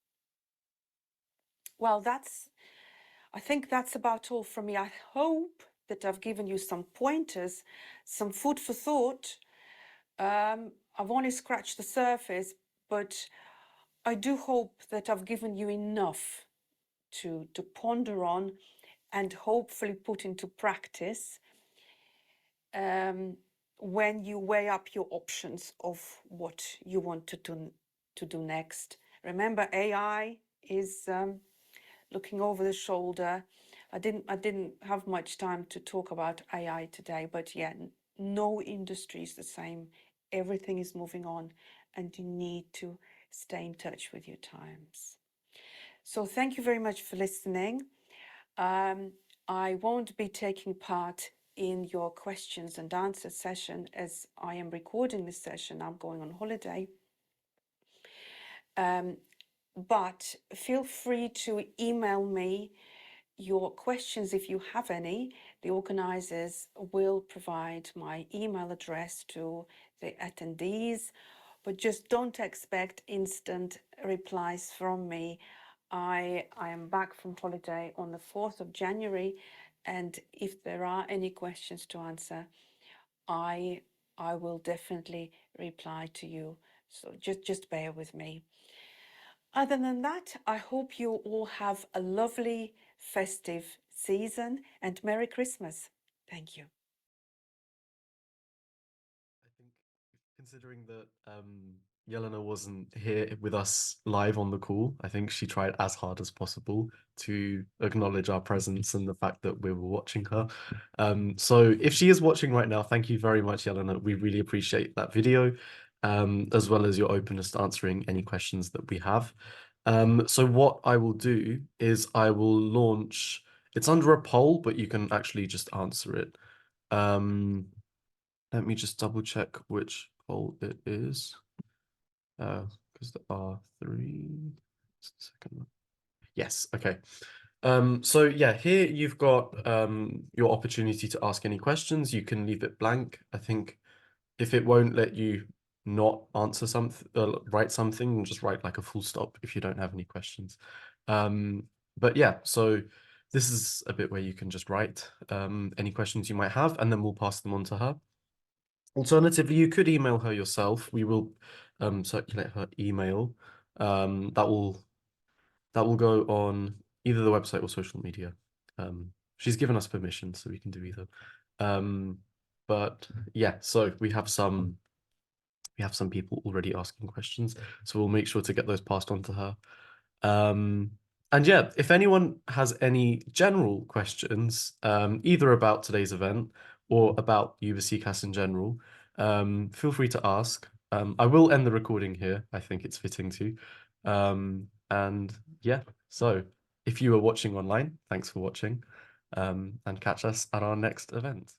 Well, I think that's about all from me. I hope that I've given you some pointers, some food for thought. I've only scratched the surface, but I do hope that I've given you enough to ponder on and hopefully put into practice when you weigh up your options of what you want to do next. Remember, AI is looking over the shoulder. I didn't have much time to talk about AI today, but yeah, no industry is the same. Everything is moving on, and you need to stay in touch with your times. So thank you very much for listening. I won't be taking part in your questions and answer session as I am recording this session. I'm going on holiday. But feel free to email me your questions if you have any. The organizers will provide my email address to the attendees, but just don't expect instant replies from me. I am back from holiday on the 4th of January, and if there are any questions to answer, I will definitely reply to you. So just bear with me. Other than that, I hope you all have a lovely festive season and Merry Christmas. Thank you. I think considering that Yelena wasn't here with us live on the call, I think she tried as hard as possible to acknowledge our presence and the fact that we were watching her. So if she is watching right now, thank you very much, Yelena. We really appreciate that video, as well as your openness to answering any questions that we have. So what I will do is I will launch, it's under a poll, but you can actually just answer it. Let me just double check which poll it is. Because there are 3. Just a second. Yes, okay. So yeah, here you've got your opportunity to ask any questions. You can leave it blank. I think if it won't let you not answer something, write something, just write like a full stop if you don't have any questions. But yeah, so this is a bit where you can just write any questions you might have, and then we'll pass them on to her. Alternatively, you could email her yourself. We will circulate her email. That will go on either the website or social media. She's given us permission, so we can do either. But yeah, so we have some people already asking questions, so we'll make sure to get those passed on to her. And yeah, if anyone has any general questions, either about today's event or about UBASEECAS in general, feel free to ask. I will end the recording here. I think it's fitting to. And yeah, so if you are watching online, thanks for watching, and catch us at our next event.